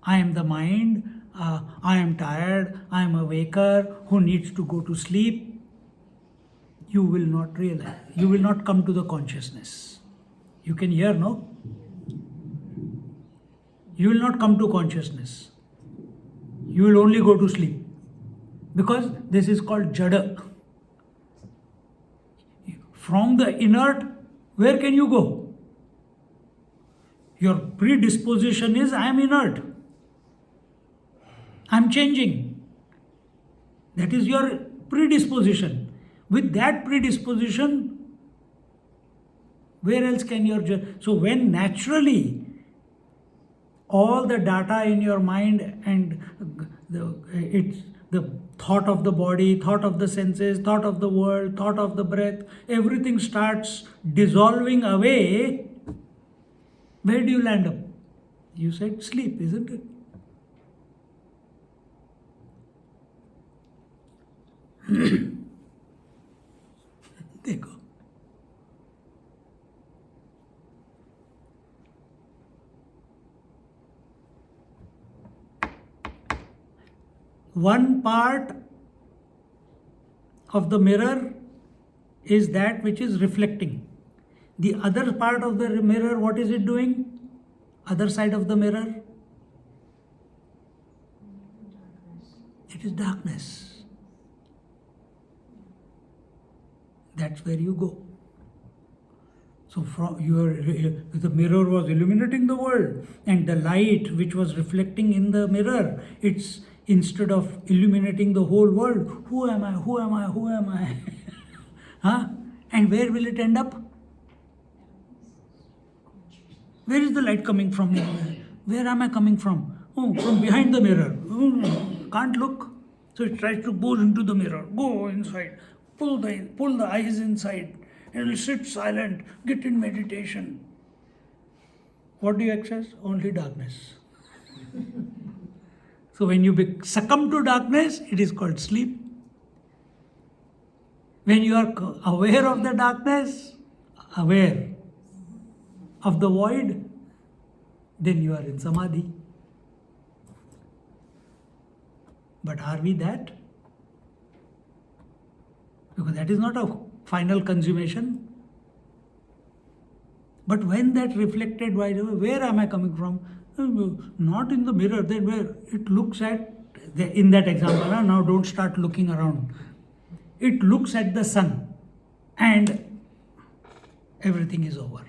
I am the mind, I am tired, I am a waker who needs to go to sleep, you will not realize, you will not come to the consciousness. You can hear, no? You will not come to consciousness. You will only go to sleep. Because this is called jada. From the inert, where can you go? Your predisposition is, I am inert. I am changing. That is your predisposition. With that predisposition, where else can your... So when naturally all the data in your mind and the thought of the body, thought of the senses, thought of the world, thought of the breath, everything starts dissolving away, where do you land up? You said sleep, isn't it? देखो, one part of the mirror is that which is reflecting. The other part of the mirror, what is it doing? Other side of the mirror? It is darkness. That's where you go. So from the mirror was illuminating the world, and the light which was reflecting in the mirror, it's instead of illuminating the whole world, who am I? Who am I? Who am I? Huh? And where will it end up? Where is the light coming from? Where am I coming from? Oh, from behind the mirror. Can't look. So it tries to go into the mirror, go inside, pull the eyes inside, and will sit silent, get in meditation. What do you access? Only darkness. So when you succumb to darkness, it is called sleep. When you are aware of the darkness, aware of the void, then you are in samadhi. But are we that? Because that is not a final consummation. But when that reflected, where am I coming from? Not in the mirror, then where it looks at, in that example, now don't start looking around. It looks at the sun and everything is over.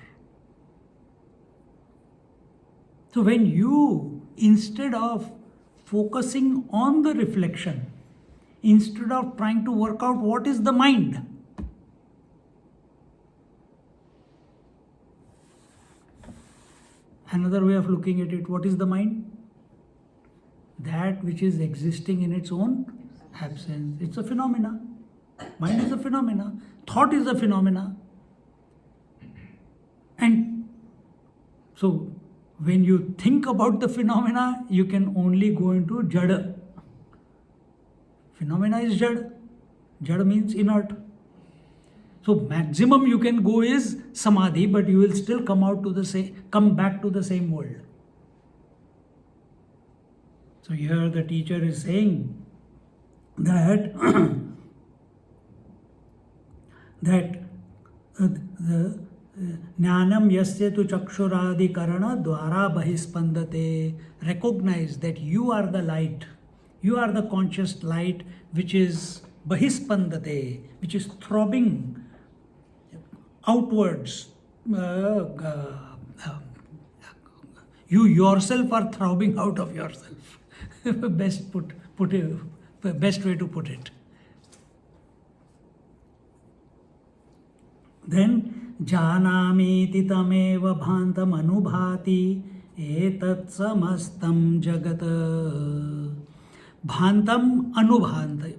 So when you, instead of focusing on the reflection, instead of trying to work out what is the mind, another way of looking at it, what is the mind? That which is existing in its own absence. It's a phenomena. Mind is a phenomena. Thought is a phenomena. And so when you think about the phenomena, you can only go into jada. Phenomena is jada. Jada means inert. So maximum you can go is samadhi, but you will still come back to the same world. So here the teacher is saying that the jnanam yasya tu chakshuradi karana dwara bahispandate. Recognize that you are the light, you are the conscious light which is bahispandate, which is throbbing outwards. You yourself are throbbing out of yourself. Best way to put it. Then janamiti tameva bhantam anubhati etat samastam jagat. Bhantam anubhanti.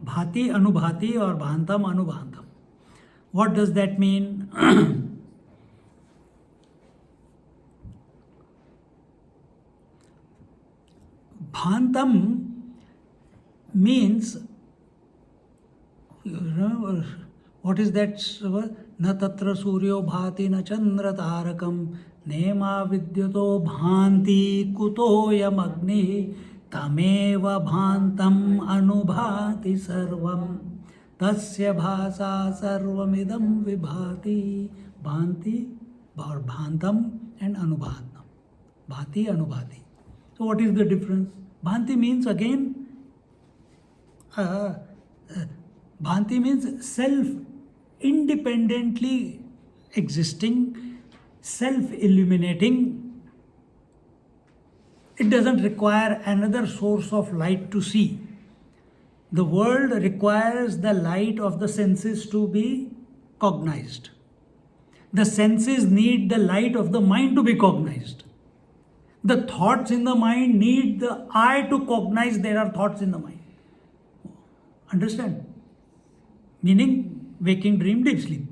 Bhati anubhati or bhantam anubhantam. What does that mean? Bhantam means, what is that? Na tatra suryo bhati na chandra tarakam nema vidyato bhanti kutoyam agni tameva bhantam anubhati sarvam tasya bhasa sarvamidam vibhati. Bhanti or bhantam and anubhatam. Bhati, anubhati. So what is the difference? Bhanti means again, bhanti means self independently existing, self illuminating. It doesn't require another source of light to see. The world requires the light of the senses to be cognized. The senses need the light of the mind to be cognized. The thoughts in the mind need the eye to cognize there are thoughts in the mind. Understand? Meaning waking, dream, deep sleep.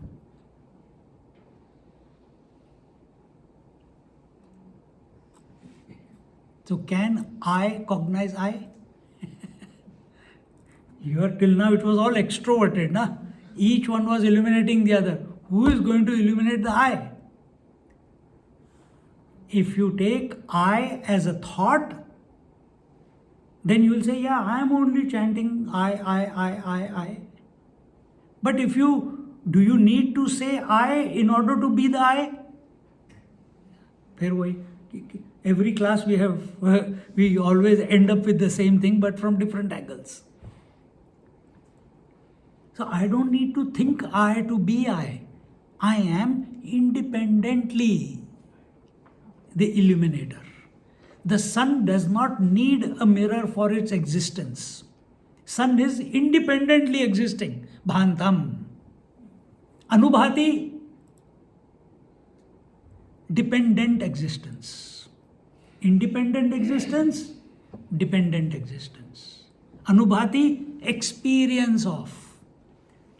So can I cognize I? Here till now it was all extroverted, na? Each one was illuminating the other. Who is going to illuminate the I? If you take I as a thought, then you will say, yeah, I am only chanting I. But if you Do you need to say I in order to be the I? फिर वही, every class we have, we always end up with the same thing but from different angles. So I don't need to think I to be I. I am independently the illuminator. The sun does not need a mirror for its existence. Sun is independently existing. Bhantam. Anubhati. Dependent existence. Independent existence. Dependent existence. Anubhati. Experience of.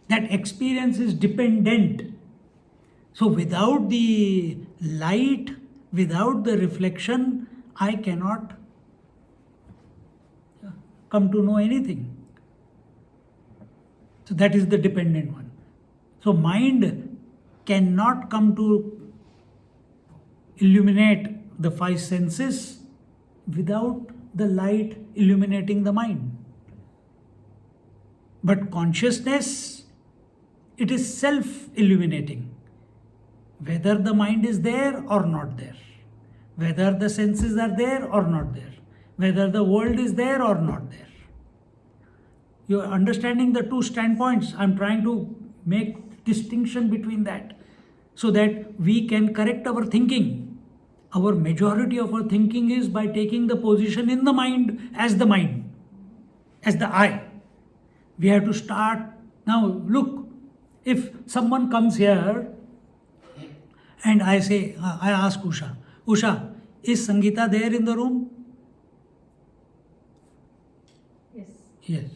That experience is dependent. So without the light, without the reflection, I cannot come to know anything. So that is the dependent one. So mind cannot come to illuminate the five senses without the light illuminating the mind. But consciousness, it is self-illuminating. Whether the mind is there or not there. Whether the senses are there or not there. Whether the world is there or not there. You are understanding the two standpoints. I am trying to make distinction between that so that we can correct our thinking. Our majority of our thinking is by taking the position in the mind, as the I. We have to start. Now look, if someone comes here and I say, I ask Usha, Usha, is Sangeeta there in the room? Yes. Yes.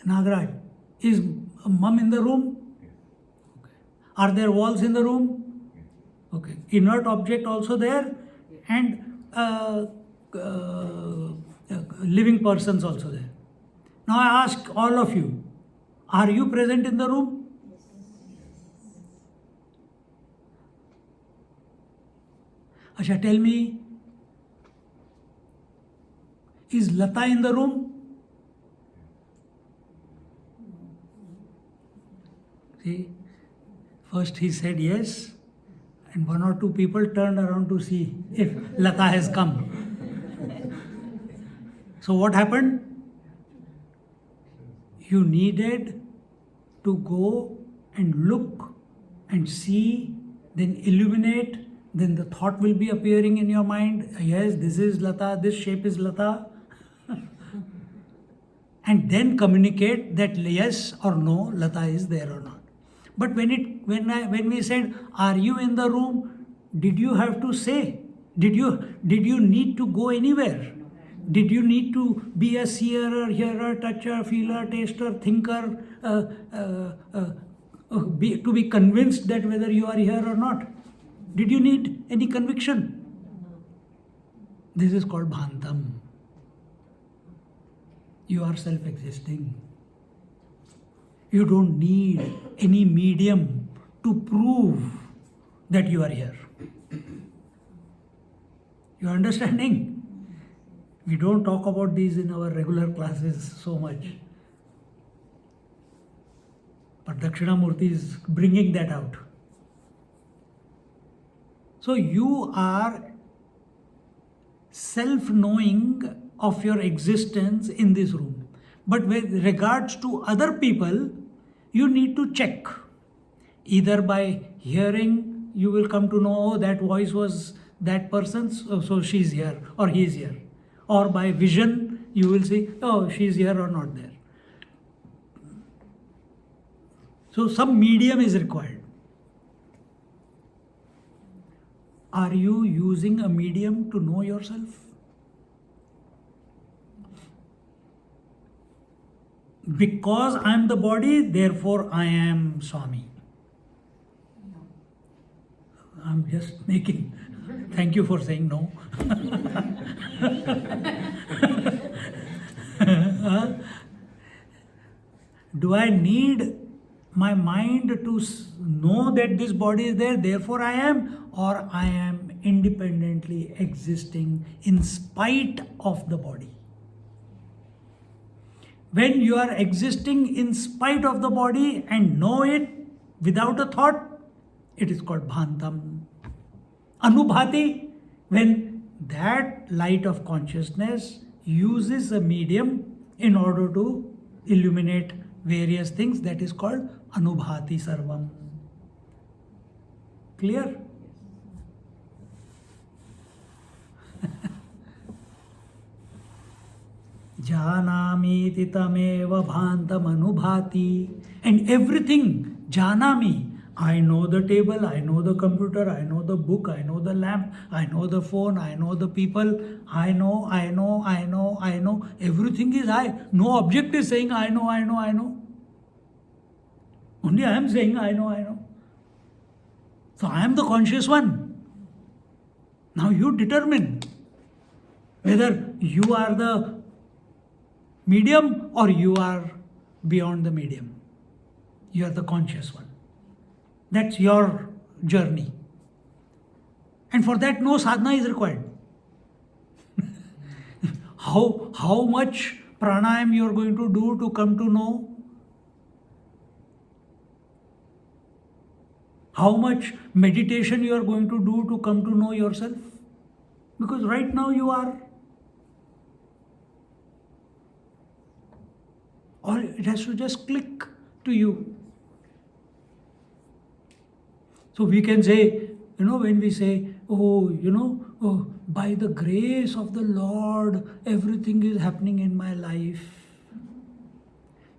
Nagaraj, is mum in the room? Okay. Are there walls in the room? Okay. Inert object also there, and living persons also there. Now I ask all of you, are you present in the room? Asha, tell me, is Lata in the room? See, first he said yes, and one or two people turned around to see if Lata has come. So what happened? You needed to go and look and see, then illuminate. Then the thought will be appearing in your mind. Yes, this is Lata, this shape is Lata. And then communicate that yes or no, Lata is there or not. But when we said, are you in the room? Did you have to say? Did you need to go anywhere? Did you need to be a seer, hearer, toucher, feeler, taster, thinker, to be convinced that whether you are here or not? Did you need any conviction? This is called Bhantam. You are self-existing. You don't need any medium to prove that you are here. You are understanding? We don't talk about these in our regular classes so much. But Dakshinamurti is bringing that out. So you are self-knowing of your existence in this room. But with regards to other people, you need to check. Either by hearing, you will come to know, oh, that voice was that person's, so she's here or he is here. Or by vision, you will see, oh, she's here or not there. So some medium is required. Are you using a medium to know yourself? Because I am the body, therefore I am Swami. I'm just making. Thank you for saying no. Do I need my mind to know that this body is there, therefore I am, or I am independently existing in spite of the body? when you are existing in spite of the body and know it without a thought, it is called bhantam. Anubhati, when that light of consciousness uses a medium in order to illuminate various things, that is called anubhati sarvam. Clear? Janami tameva bhantam anubhati. And everything, janami. I know the table, I know the computer, I know the book, I know the lamp, I know the phone, I know the people, I know. Everything is I. No object is saying I know. Only I am saying I know. So I am the conscious one. Now you determine whether you are the medium or you are beyond the medium. You are the conscious one. That's your journey. And for that, no sadhana is required. How much pranayam you are going to do to come to know? How much meditation you are going to do to come to know yourself? Because right now you are. Or it has to just click to you. So we can say, when we say, by the grace of the Lord, everything is happening in my life.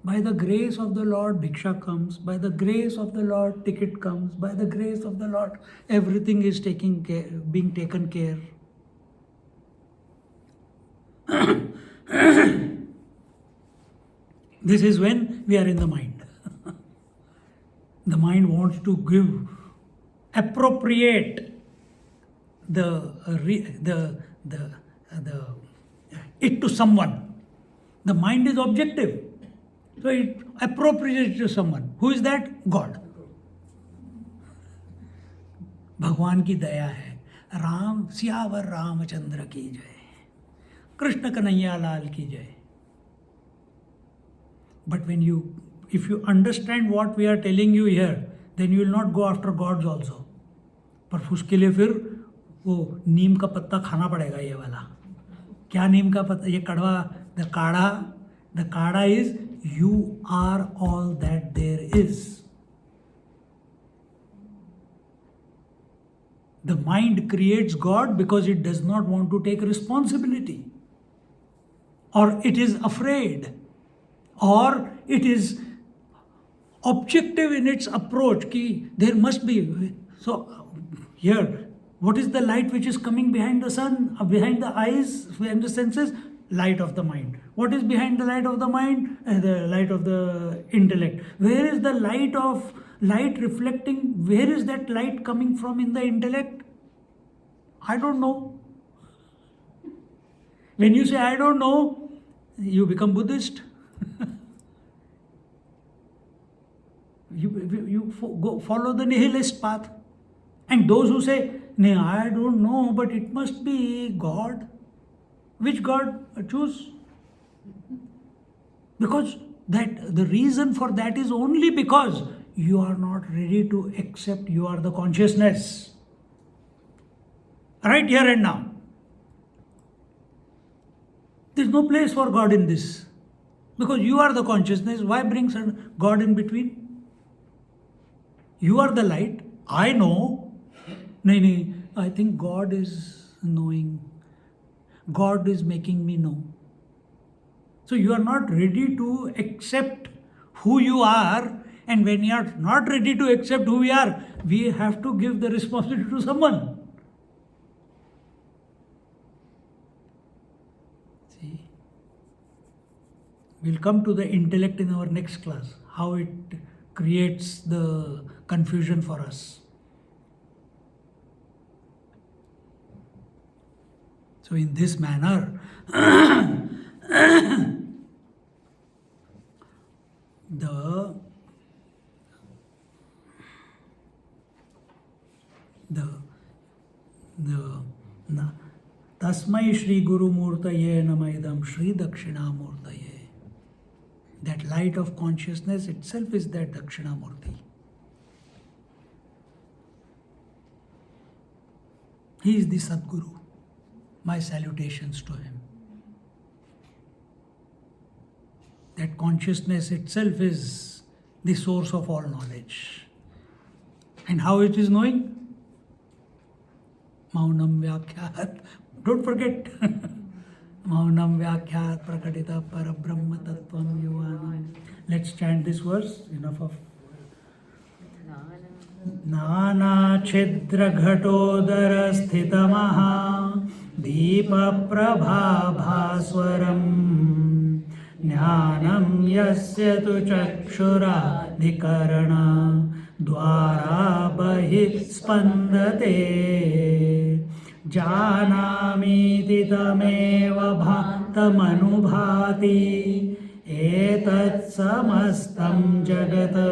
By the grace of the Lord, bhiksha comes. By the grace of the Lord, ticket comes. By the grace of the Lord, everything is being taken care. This is when we are in the mind. The mind wants to appropriate it to someone. The mind is objective. So it appropriates it to someone. Who is that? God. भगवान की दया है. राम सियावर रामचंद्र की जय. कृष्ण कन्हैया लाल की जय. But if you understand what we are telling you here, then you will not go after gods also. पर उसके लिए फिर वो नीम का पत्ता खाना पड़ेगा ये वाला. क्या नीम का पत्ता? ये कड़वा, the kada is you are all that there is. The mind creates God because it does not want to take responsibility, or it is afraid, or it is objective in its approach ki there must be. So here, what is the light which is coming behind the sun, behind the eyes, behind the senses? Light of the mind. What is behind the light of the mind? The light of the intellect. Where is the light reflecting? Where is that light coming from in the intellect? I don't know. When you say I don't know, you become Buddhist. You follow the nihilist path. And those who say, no, I don't know, but it must be God. Which God? Choose. Because the reason for that is only because you are not ready to accept you are the consciousness. Right here and now. There is no place for God in this. Because you are the consciousness. Why bring God in between? You are the light. I know. No, I think God is knowing. God is making me know. So you are not ready to accept who you are, and when you are not ready to accept who we are, we have to give the responsibility to someone. See? We'll come to the intellect in our next class, how it creates the confusion for us. So in this manner, Tasmai Shri Guru Murtaye Namaidam Shri Dakshinamurtaye. That light of consciousness itself is that Dakshinamurti. He is the Sadguru. My salutations to him. That consciousness itself is the source of all knowledge. And how it is knowing? Maunam Vyakhyat. Don't forget. Maunam Vyakhyat Prakatita Parabrahma Tattvam Yuvanam. Let's chant this verse. Enough of Nana Chidra Ghatodara Sthitamaha Deepa Prabha Bhaswaram Jnanam Yasya Tu Chakshura Dhikarana Dwara Bahi Spandate Janamiti Tameva Bhaktamanubhati Etat Samastam Jagata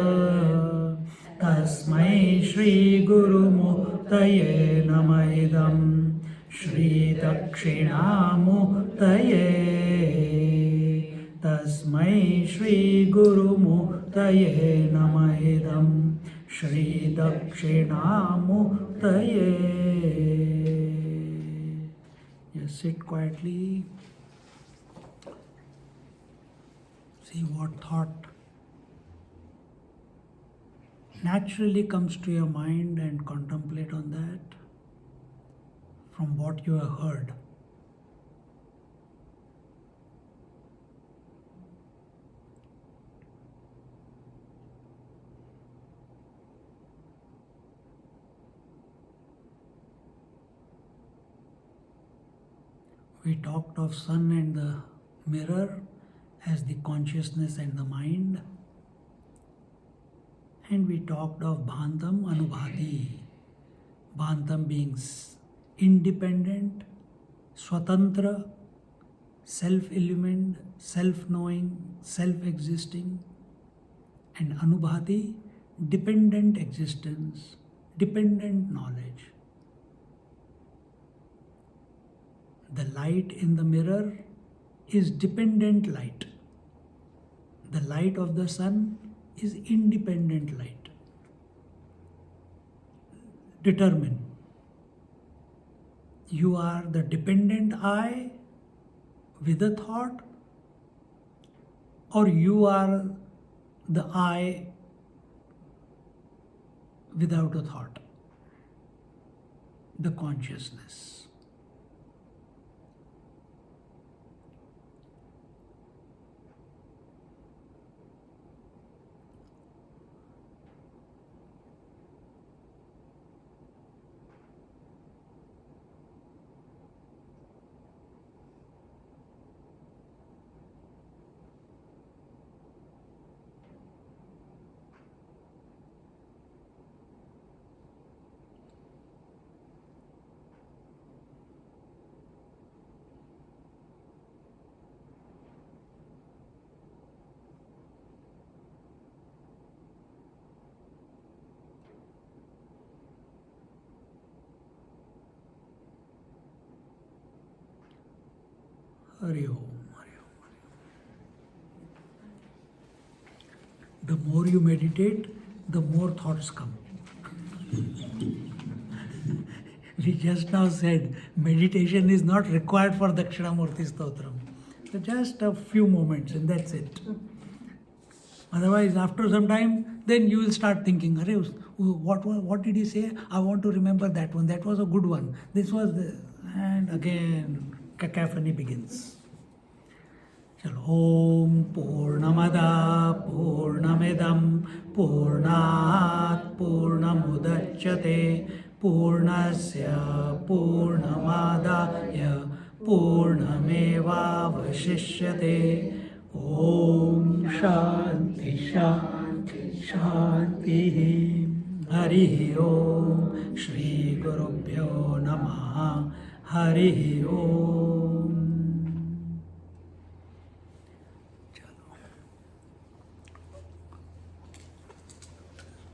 Tasmai Shri Guru Muktaye Namadam Shri Dakshinamurtaye Tasmai Shri Guru Muktaye Namadam Shri Dakshinamurtaye. Just sit quietly. See what thought naturally comes to your mind and contemplate on that from what you have heard. We talked of sun and the mirror as the consciousness and the mind. And we talked of Bhantam Anubhati. Bhantam being independent, Swatantra, self-illumined, self-knowing, self-existing. And Anubhati, dependent existence, dependent knowledge. The light in the mirror is dependent light. The light of the sun is independent light. Determine. You are the dependent I with a thought, or you are the I without a thought, the consciousness. Hari Om, Hari Om, Hari Om. The more you meditate, the more thoughts come. We just now said meditation is not required for Dakshinamurti Stotram. So just a few moments and that's it. Otherwise, after some time, then you will start thinking, what did he say? I want to remember that one. That was a good one. This was the... And again, cacophony begins. Om Purnamada Purnamidam Purnat Purnamudachyate Purnasya Purnamadaya Purnameva Vashishyate. Om Shanti Shanti Shanti. Hari Om. Shri Gurubhyo Namaha. Hari Om.